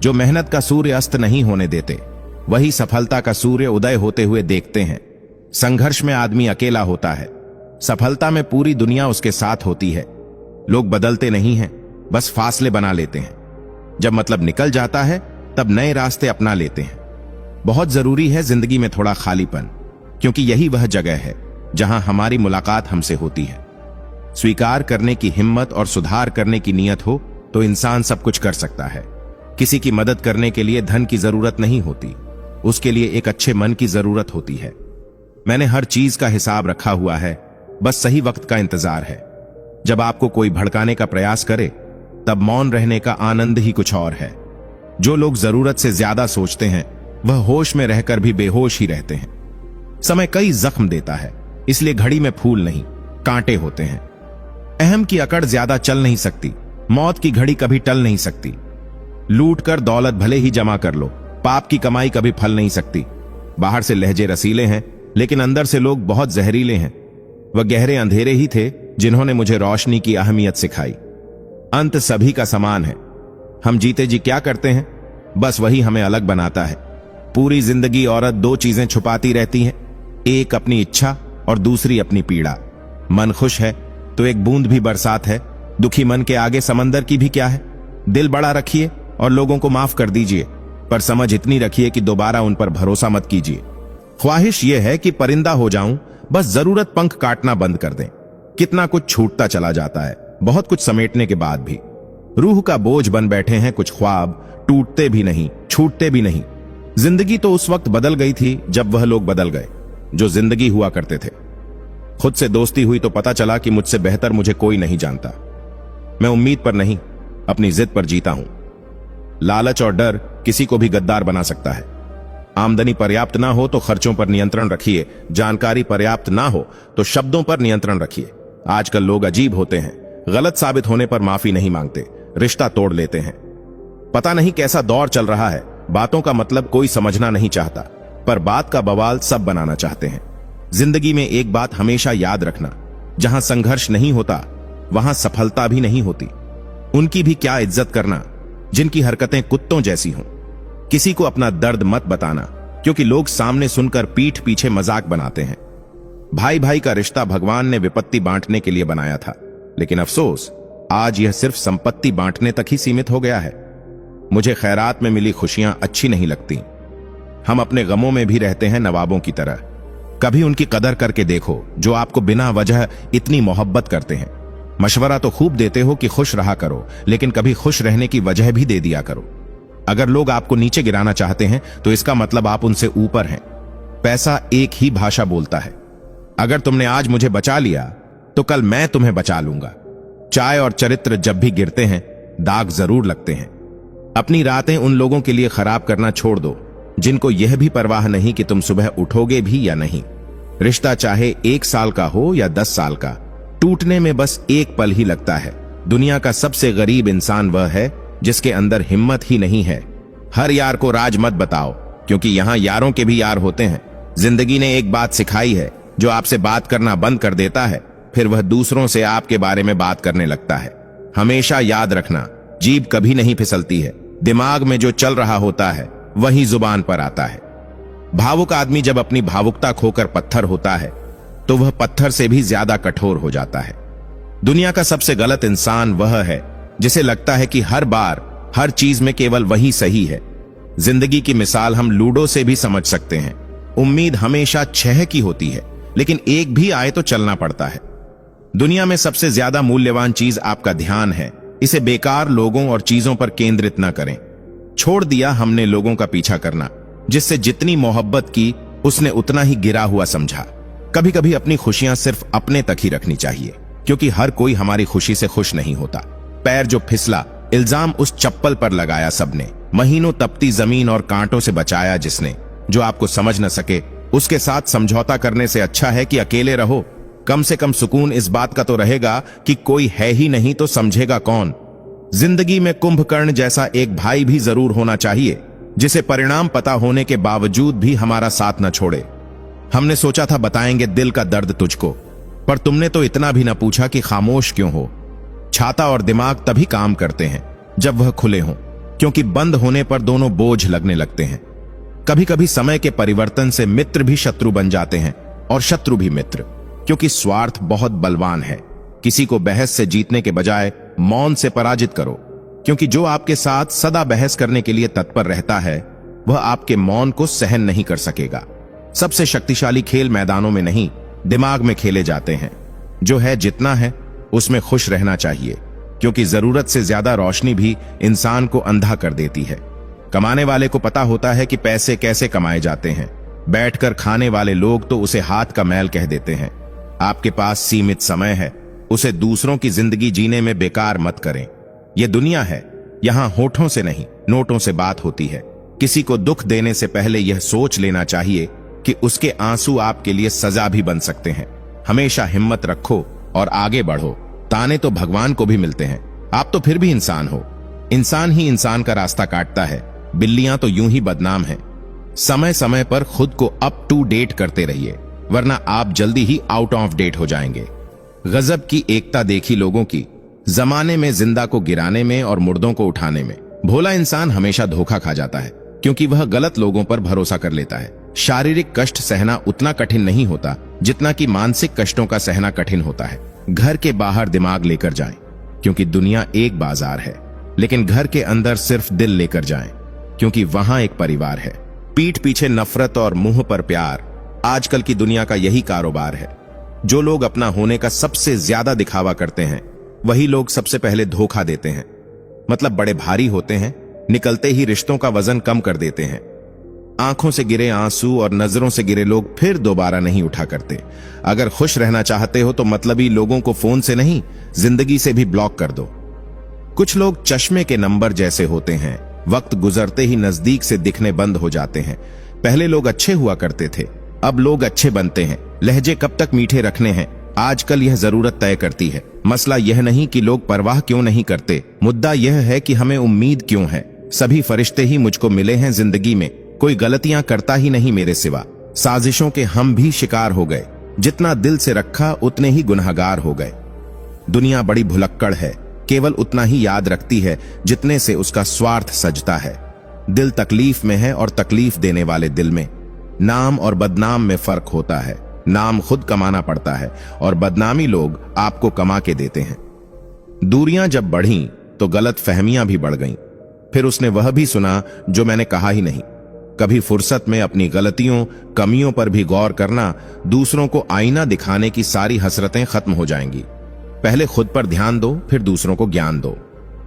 जो मेहनत का सूर्य अस्त नहीं होने देते, वही सफलता का सूर्य उदय होते हुए देखते हैं। संघर्ष में आदमी अकेला होता है, सफलता में पूरी दुनिया उसके साथ होती है। लोग बदलते नहीं हैं, बस फासले बना लेते हैं। जब मतलब निकल जाता है तब नए रास्ते अपना लेते हैं। बहुत जरूरी है जिंदगी में थोड़ा खालीपन, क्योंकि यही वह जगह है जहां हमारी मुलाकात हमसे होती है। स्वीकार करने की हिम्मत और सुधार करने की नीयत हो तो इंसान सब कुछ कर सकता है। किसी की मदद करने के लिए धन की जरूरत नहीं होती, उसके लिए एक अच्छे मन की जरूरत होती है। मैंने हर चीज का हिसाब रखा हुआ है, बस सही वक्त का इंतजार है। जब आपको कोई भड़काने का प्रयास करे तब मौन रहने का आनंद ही कुछ और है। जो लोग जरूरत से ज्यादा सोचते हैं वह होश में रहकर भी बेहोश ही रहते हैं। समय कई जख्म देता है, इसलिए घड़ी में फूल नहीं कांटे होते हैं। अहम की अकड़ ज्यादा चल नहीं सकती, मौत की घड़ी कभी टल नहीं सकती। लूट कर दौलत भले ही जमा कर लो, पाप की कमाई कभी फल नहीं सकती। बाहर से लहजे रसीले हैं लेकिन अंदर से लोग बहुत जहरीले हैं। वह गहरे अंधेरे ही थे जिन्होंने मुझे रोशनी की अहमियत सिखाई। अंत सभी का समान है। हम जीते जी क्या करते हैं, बस वही हमें अलग बनाता है। पूरी जिंदगी औरत दो चीजें छुपाती रहती है, एक अपनी इच्छा और दूसरी अपनी पीड़ा। मन खुश है तो एक बूंद भी बरसात है, दुखी मन के आगे समंदर की भी क्या है। दिल बड़ा रखिए और लोगों को माफ कर दीजिए, पर समझ इतनी रखिए कि दोबारा उन पर भरोसा मत कीजिए। ख्वाहिश यह है कि परिंदा हो जाऊं, बस जरूरत पंख काटना बंद कर दें। कितना कुछ छूटता चला जाता है, बहुत कुछ समेटने के बाद भी। रूह का बोझ बन बैठे हैं कुछ ख्वाब, टूटते भी नहीं छूटते भी नहीं। जिंदगी तो उस वक्त बदल गई थी जब वह लोग बदल गए जो जिंदगी हुआ करते थे। खुद से दोस्ती हुई तो पता चला कि मुझसे बेहतर मुझे कोई नहीं जानता। मैं उम्मीद पर नहीं, अपनी जिद पर जीता हूं। लालच और डर किसी को भी गद्दार बना सकता है। आमदनी पर्याप्त ना हो तो खर्चों पर नियंत्रण रखिए, जानकारी पर्याप्त ना हो तो शब्दों पर नियंत्रण रखिए। आजकल लोग अजीब होते हैं, गलत साबित होने पर माफी नहीं मांगते, रिश्ता तोड़ लेते हैं। पता नहीं कैसा दौर चल रहा है, बातों का मतलब कोई समझना नहीं चाहता, पर बात का बवाल सब बनाना चाहते हैं। जिंदगी में एक बात हमेशा याद रखना, जहां संघर्ष नहीं होता वहां सफलता भी नहीं होती। उनकी भी क्या इज्जत करना जिनकी हरकतें कुत्तों जैसी हों। किसी को अपना दर्द मत बताना, क्योंकि लोग सामने सुनकर पीठ पीछे मजाक बनाते हैं। भाई भाई का रिश्ता भगवान ने विपत्ति बांटने के लिए बनाया था, लेकिन अफसोस आज यह सिर्फ संपत्ति बांटने तक ही सीमित हो गया है। मुझे खैरात में मिली खुशियां अच्छी नहीं लगती। हम अपने गमों में भी रहते हैं नवाबों की तरह। कभी उनकी कदर करके देखो जो आपको बिना वजह इतनी मोहब्बत करते हैं। मशवरा तो खूब देते हो कि खुश रहा करो, लेकिन कभी खुश रहने की वजह भी दे दिया करो। अगर लोग आपको नीचे गिराना चाहते हैं तो इसका मतलब आप उनसे ऊपर हैं। पैसा एक ही भाषा बोलता है। अगर तुमने आज मुझे बचा लिया तो कल मैं तुम्हें बचा लूंगा। चाय और चरित्र जब भी गिरते हैं दाग जरूर लगते हैं। अपनी रातें उन लोगों के लिए खराब करना छोड़ दो जिनको यह भी परवाह नहीं कि तुम सुबह उठोगे भी या नहीं। रिश्ता चाहे 1 साल का हो या 10 साल का, टूटने में बस एक पल ही लगता है। दुनिया का सबसे गरीब इंसान वह है जिसके अंदर हिम्मत ही नहीं है। हर यार को राज मत बताओ, क्योंकि यहां यारों के भी यार होते हैं। जिंदगी ने एक बात सिखाई है, जो आपसे बात करना बंद कर देता है फिर वह दूसरों से आपके बारे में बात करने लगता है। हमेशा याद रखना, जीभ कभी नहीं फिसलती है। दिमाग में जो चल रहा होता है वही जुबान पर आता है। भावुक आदमी जब अपनी भावुकता खोकर पत्थर होता है तो वह पत्थर से भी ज्यादा कठोर हो जाता है। दुनिया का सबसे गलत इंसान वह है जिसे लगता है कि हर बार हर चीज में केवल वही सही है। जिंदगी की मिसाल हम लूडो से भी समझ सकते हैं। उम्मीद हमेशा 6 की होती है, लेकिन एक भी आए तो चलना पड़ता है। दुनिया में सबसे ज्यादा मूल्यवान चीज आपका ध्यान है। इसे बेकार लोगों और चीजों पर केंद्रित न करें। छोड़ दिया हमने लोगों का पीछा करना, जिससे जितनी मोहब्बत की उसने उतना ही गिरा हुआ समझा। कभी कभी अपनी खुशियां सिर्फ अपने तक ही रखनी चाहिए, क्योंकि हर कोई हमारी खुशी से खुश नहीं होता। पैर जो फिसला, इल्जाम उस चप्पल पर लगाया सबने। महीनों तपती जमीन और कांटों से बचाया जिसने। जो आपको समझ न सके उसके साथ समझौता करने से अच्छा है कि अकेले रहो। कम से कम सुकून इस बात का तो रहेगा कि कोई है ही नहीं तो समझेगा कौन। जिंदगी में कुंभकर्ण जैसा एक भाई भी जरूर होना चाहिए, जिसे परिणाम पता होने के बावजूद भी हमारा साथ न छोड़े। हमने सोचा था बताएंगे दिल का दर्द तुझको, पर तुमने तो इतना भी न पूछा कि खामोश क्यों हो। छाता और दिमाग तभी काम करते हैं जब वह खुले हों, क्योंकि बंद होने पर दोनों बोझ लगने लगते हैं। कभी कभी समय के परिवर्तन से मित्र भी शत्रु बन जाते हैं और शत्रु भी मित्र, क्योंकि स्वार्थ बहुत बलवान है। किसी को बहस से जीतने के बजाय मौन से पराजित करो, क्योंकि जो आपके साथ सदा बहस करने के लिए तत्पर रहता है वह आपके मौन को सहन नहीं कर सकेगा। सबसे शक्तिशाली खेल मैदानों में नहीं, दिमाग में खेले जाते हैं। जो है जितना है उसमें खुश रहना चाहिए, क्योंकि जरूरत से ज्यादा रोशनी भी इंसान को अंधा कर देती है। कमाने वाले को पता होता है कि पैसे कैसे कमाए जाते हैं। बैठकर खाने वाले लोग तो उसे हाथ का मैल कह देते हैं। आपके पास सीमित समय है, उसे दूसरों की जिंदगी जीने में बेकार मत करें। यह दुनिया है, यहां होठों से नहीं नोटों से बात होती है। किसी को दुख देने से पहले यह सोच लेना चाहिए कि उसके आंसू आपके लिए सजा भी बन सकते हैं। हमेशा हिम्मत रखो और आगे बढ़ो। ताने तो भगवान को भी मिलते हैं, आप तो फिर भी इंसान हो। इंसान ही इंसान का रास्ता काटता है, बिल्लियां तो यूं ही बदनाम हैं। समय समय पर खुद को अप टू डेट करते रहिए, वरना आप जल्दी ही आउट ऑफ डेट हो जाएंगे। गजब की एकता देखी लोगों की, जमाने में जिंदा को गिराने में और मुर्दों को उठाने में। भोला इंसान हमेशा धोखा खा जाता है, क्योंकि वह गलत लोगों पर भरोसा कर लेता है। शारीरिक कष्ट सहना उतना कठिन नहीं होता जितना कि मानसिक कष्टों का सहना कठिन होता है। घर के बाहर दिमाग लेकर जाएं, क्योंकि दुनिया एक बाजार है, लेकिन घर के अंदर सिर्फ दिल लेकर जाएं, क्योंकि वहां एक परिवार है। पीठ पीछे नफरत और मुंह पर प्यार, आजकल की दुनिया का यही कारोबार है। जो लोग अपना होने का सबसे ज्यादा दिखावा करते हैं, वही लोग सबसे पहले धोखा देते हैं। मतलब बड़े भारी होते हैं, निकलते ही रिश्तों का वजन कम कर देते हैं। आंखों से गिरे आंसू और नजरों से गिरे लोग फिर दोबारा नहीं उठा करते। अगर खुश रहना चाहते हो तो मतलबी लोगों को फोन से नहीं, जिंदगी से भी ब्लॉक कर दो। कुछ लोग चश्मे के नंबर जैसे होते हैं, वक्त गुजरते ही नजदीक से दिखने बंद हो जाते हैं। पहले लोग अच्छे हुआ करते थे, अब लोग अच्छे बनते हैं। लहजे कब तक मीठे रखने हैं, आजकल यह जरूरत तय करती है। मसला यह नहीं कि लोग परवाह क्यों नहीं करते, मुद्दा यह है कि हमें उम्मीद क्यों है। सभी फरिश्ते ही मुझको मिले हैं जिंदगी में, कोई गलतियां करता ही नहीं मेरे सिवा। साजिशों के हम भी शिकार हो गए, जितना दिल से रखा उतने ही गुनहगार हो गए। दुनिया बड़ी भुलक्कड़ है, केवल उतना ही याद रखती है जितने से उसका स्वार्थ सजता है। दिल तकलीफ में है और तकलीफ देने वाले दिल में। नाम और बदनाम में फर्क होता है। नाम खुद कमाना पड़ता है और बदनामी लोग आपको कमा के देते हैं। दूरियां जब बढ़ी तो गलत फहमियां भी बढ़ गईं। फिर उसने वह भी सुना जो मैंने कहा ही नहीं। कभी फुर्सत में अपनी गलतियों कमियों पर भी गौर करना, दूसरों को आईना दिखाने की सारी हसरतें खत्म हो जाएंगी। पहले खुद पर ध्यान दो, फिर दूसरों को ज्ञान दो।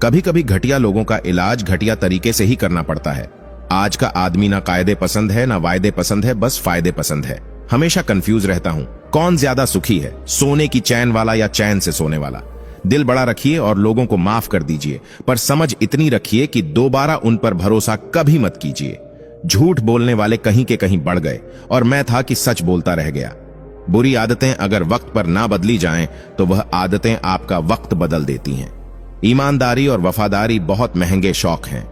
कभी कभी घटिया लोगों का इलाज घटिया तरीके से ही करना पड़ता है। आज का आदमी ना कायदे पसंद है, ना वायदे पसंद है, बस फायदे पसंद है। हमेशा कंफ्यूज रहता हूं, कौन ज्यादा सुखी है, सोने की चैन वाला या चैन से सोने वाला। दिल बड़ा रखिए और लोगों को माफ कर दीजिए, पर समझ इतनी रखिए कि दोबारा उन पर भरोसा कभी मत कीजिए। झूठ बोलने वाले कहीं के कहीं बढ़ गए और मैं था कि सच बोलता रह गया। बुरी आदतें अगर वक्त पर ना बदली जाएं तो वह आदतें आपका वक्त बदल देती हैं। ईमानदारी और वफादारी बहुत महंगे शौक हैं,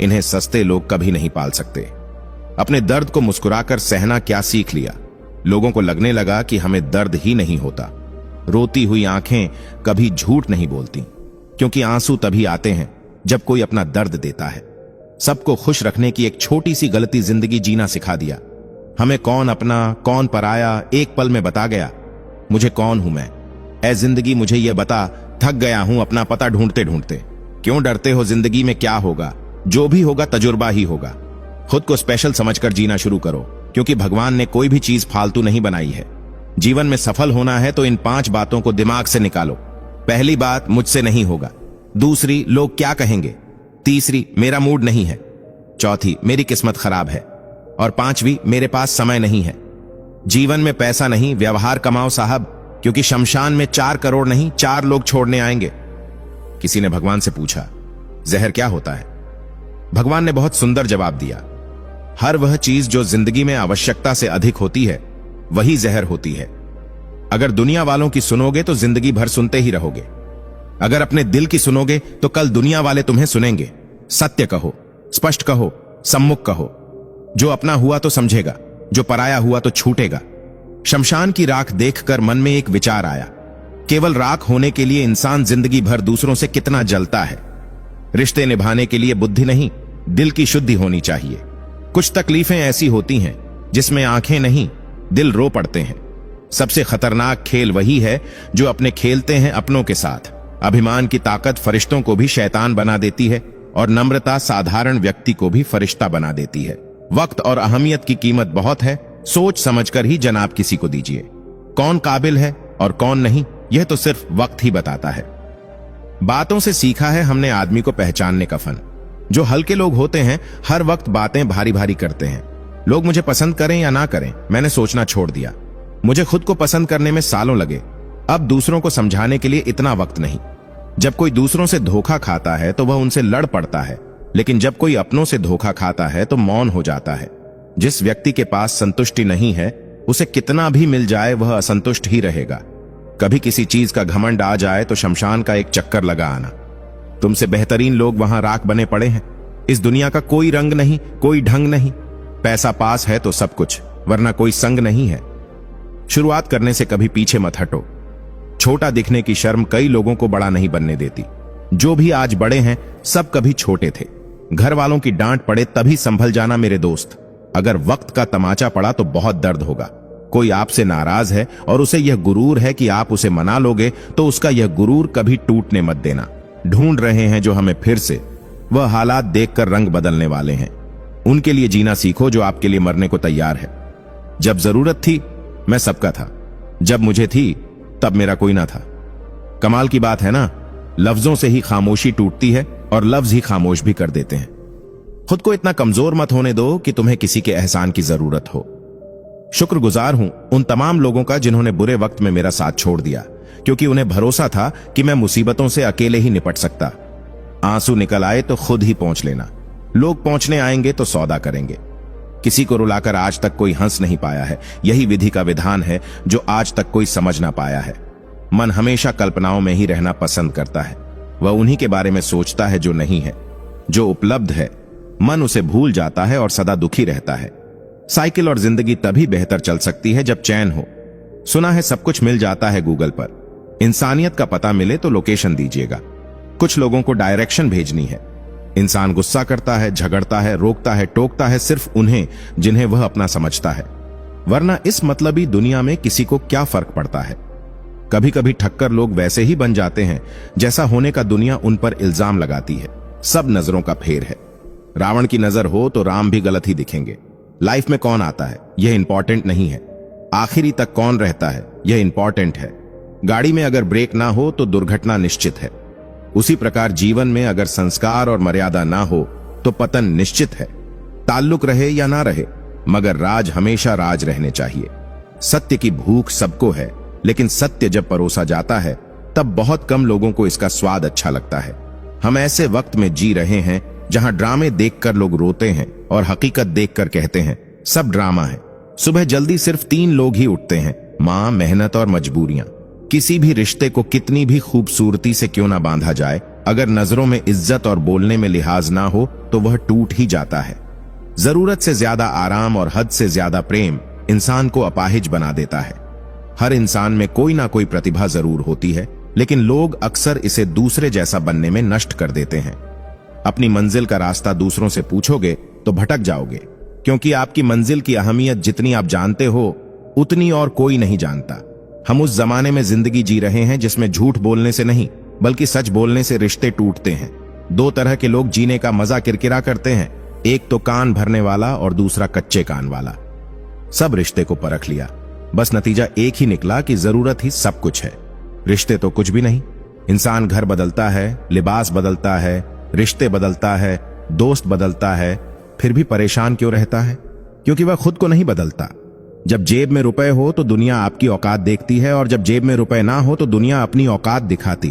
इन्हें सस्ते लोग कभी नहीं पाल सकते। अपने दर्द को मुस्कुराकर सहना क्या सीख लिया। लोगों को लगने लगा कि हमें दर्द ही नहीं होता। रोती हुई आंखें कभी झूठ नहीं बोलती, क्योंकि आंसू तभी आते हैं जब कोई अपना दर्द देता है। सबको खुश रखने की एक छोटी सी गलती जिंदगी जीना सिखा दिया। हमें कौन अपना कौन पराया एक पल में बता गया। मुझे कौन हूं मैं, ऐ जिंदगी मुझे यह बता। थक गया हूं अपना पता ढूंढते ढूंढते। क्यों डरते हो, जिंदगी में क्या होगा, जो भी होगा तजुर्बा ही होगा। खुद को स्पेशल समझकर जीना शुरू करो, क्योंकि भगवान ने कोई भी चीज फालतू नहीं बनाई है। जीवन में सफल होना है तो इन 5 बातों को दिमाग से निकालो। पहली बात, मुझसे नहीं होगा। दूसरी, लोग क्या कहेंगे। तीसरी, मेरा मूड नहीं है। चौथी, मेरी किस्मत खराब है। और 5वीं, मेरे पास समय नहीं है। जीवन में पैसा नहीं, व्यवहार कमाओ साहब, क्योंकि शमशान में 4 करोड़ नहीं 4 लोग छोड़ने आएंगे। किसी ने भगवान से पूछा, जहर क्या होता है? भगवान ने बहुत सुंदर जवाब दिया, हर वह चीज जो जिंदगी में आवश्यकता से अधिक होती है वही जहर होती है। अगर दुनिया वालों की सुनोगे तो जिंदगी भर सुनते ही रहोगे। अगर अपने दिल की सुनोगे तो कल दुनिया वाले तुम्हें सुनेंगे। सत्य कहो, स्पष्ट कहो, सम्मुख कहो। जो अपना हुआ तो समझेगा, जो पराया हुआ तो छूटेगा। शमशान की राख देखकर मन में एक विचार आया, केवल राख होने के लिए इंसान जिंदगी भर दूसरों से कितना जलता है। रिश्ते निभाने के लिए बुद्धि नहीं, दिल की शुद्धि होनी चाहिए। कुछ तकलीफें ऐसी होती हैं जिसमें आंखें नहीं, दिल रो पड़ते हैं। सबसे खतरनाक खेल वही है जो अपने खेलते हैं अपनों के साथ। अभिमान की ताकत फरिश्तों को भी शैतान बना देती है और नम्रता साधारण व्यक्ति को भी फरिश्ता बना देती है। वक्त और अहमियत की कीमत बहुत है, सोच समझकर ही जनाब किसी को दीजिए। कौन काबिल है और कौन नहीं, यह तो सिर्फ वक्त ही बताता है। बातों से सीखा है हमने आदमी को पहचानने का फन। जो हल्के लोग होते हैं हर वक्त बातें भारी भारी करते हैं। लोग मुझे पसंद करें या ना करें, मैंने सोचना छोड़ दिया। मुझे खुद को पसंद करने में सालों लगे। अब दूसरों को समझाने के लिए इतना वक्त नहीं। जब कोई दूसरों से धोखा खाता है तो वह उनसे लड़ पड़ता है, लेकिन जब कोई अपनों से धोखा खाता है तो मौन हो जाता है। जिस व्यक्ति के पास संतुष्टि नहीं है, उसे कितना भी मिल जाए वह असंतुष्ट ही रहेगा। कभी किसी चीज का घमंड आ जाए तो शमशान का एक चक्कर लगा आना। तुमसे बेहतरीन लोग वहां राख बने पड़े हैं। इस दुनिया का कोई रंग नहीं, कोई ढंग नहीं। पैसा पास है तो सब कुछ, वरना कोई संग नहीं है। शुरुआत करने से कभी पीछे मत हटो। छोटा दिखने की शर्म कई लोगों को बड़ा नहीं बनने देती। जो भी आज बड़े हैं सब कभी छोटे थे। घर वालों की डांट पड़े तभी संभल जाना मेरे दोस्त। अगर वक्त का तमाचा पड़ा तो बहुत दर्द होगा। कोई आपसे नाराज है और उसे यह गुरूर है कि आप उसे मना लोगे, तो उसका यह गुरूर कभी टूटने मत देना। ढूंढ रहे हैं जो हमें फिर से, वह हालात देखकर रंग बदलने वाले हैं। उनके लिए जीना सीखो जो आपके लिए मरने को तैयार है। जब जरूरत थी मैं सबका था, जब मुझे थी तब मेरा कोई ना था। कमाल की बात है ना, लफ्जों से ही खामोशी टूटती है और लफ्ज ही खामोश भी कर देते हैं। खुद को इतना कमजोर मत होने दो कि तुम्हें किसी के एहसान की जरूरत हो। शुक्रगुजार हूं उन तमाम लोगों का जिन्होंने बुरे वक्त में मेरा साथ छोड़ दिया, क्योंकि उन्हें भरोसा था कि मैं मुसीबतों से अकेले ही निपट सकता। आंसू निकल आए तो खुद ही पहुंच लेना। लोग पहुंचने आएंगे तो सौदा करेंगे। किसी को रुलाकर आज तक कोई हंस नहीं पाया है। यही विधि का विधान है जो आज तक कोई समझ ना पाया है। मन हमेशा कल्पनाओं में ही रहना पसंद करता है। वह उन्हीं के बारे में सोचता है जो नहीं है। जो उपलब्ध है मन उसे भूल जाता है और सदा दुखी रहता है। साइकिल और जिंदगी तभी बेहतर चल सकती है जब चैन हो। सुना है सब कुछ मिल जाता है गूगल पर। इंसानियत का पता मिले तो लोकेशन दीजिएगा। कुछ लोगों को डायरेक्शन भेजनी है। इंसान गुस्सा करता है, झगड़ता है, रोकता है, टोकता है सिर्फ उन्हें जिन्हें वह अपना समझता है, वरना इस मतलबी दुनिया में किसी को क्या फर्क पड़ता है। कभी कभी ठक्कर लोग वैसे ही बन जाते हैं जैसा होने का दुनिया उन पर इल्जाम लगाती है। सब नजरों का फेर है। रावण की नजर हो तो राम भी गलत ही दिखेंगे। लाइफ में कौन आता है यह इंपॉर्टेंट नहीं है, आखिरी तक कौन रहता है यह इंपॉर्टेंट है। गाड़ी में अगर ब्रेक ना हो तो दुर्घटना निश्चित है। उसी प्रकार जीवन में अगर संस्कार और मर्यादा ना हो तो पतन निश्चित है। ताल्लुक रहे या ना रहे, मगर राज हमेशा राज रहने चाहिए। सत्य की भूख सबको है, लेकिन सत्य जब परोसा जाता है तब बहुत कम लोगों को इसका स्वाद अच्छा लगता है। हम ऐसे वक्त में जी रहे हैं जहां ड्रामे देखकर लोग रोते हैं और हकीकत देखकर कहते हैं सब ड्रामा है। सुबह जल्दी सिर्फ 3 लोग ही उठते हैं, मां, मेहनत और मजबूरियां। किसी भी रिश्ते को कितनी भी खूबसूरती से क्यों ना बांधा जाए, अगर नजरों में इज्जत और बोलने में लिहाज ना हो तो वह टूट ही जाता है। जरूरत से ज्यादा आराम और हद से ज्यादा प्रेम इंसान को अपाहिज बना देता है। हर इंसान में कोई ना कोई प्रतिभा जरूर होती है, लेकिन लोग अक्सर इसे दूसरे जैसा बनने में नष्ट कर देते हैं। अपनी मंजिल का रास्ता दूसरों से पूछोगे तो भटक जाओगे, क्योंकि आपकी मंजिल की अहमियत जितनी आप जानते हो उतनी और कोई नहीं जानता। हम उस जमाने में जिंदगी जी रहे हैं जिसमें झूठ बोलने से नहीं बल्कि सच बोलने से रिश्ते टूटते हैं। 2 तरह के लोग जीने का मजा किरकिरा करते हैं, एक तो कान भरने वाला और दूसरा कच्चे कान वाला। सब रिश्ते को परख लिया, बस नतीजा एक ही निकला कि जरूरत ही सब कुछ है, रिश्ते तो कुछ भी नहीं। इंसान घर बदलता है, लिबास बदलता है, रिश्ते बदलता है, दोस्त बदलता है, फिर भी परेशान क्यों रहता है? क्योंकि वह खुद को नहीं बदलता। जब जेब में रुपए हो तो दुनिया आपकी औकात देखती है, और जब जेब में रुपए ना हो तो दुनिया अपनी औकात दिखाती।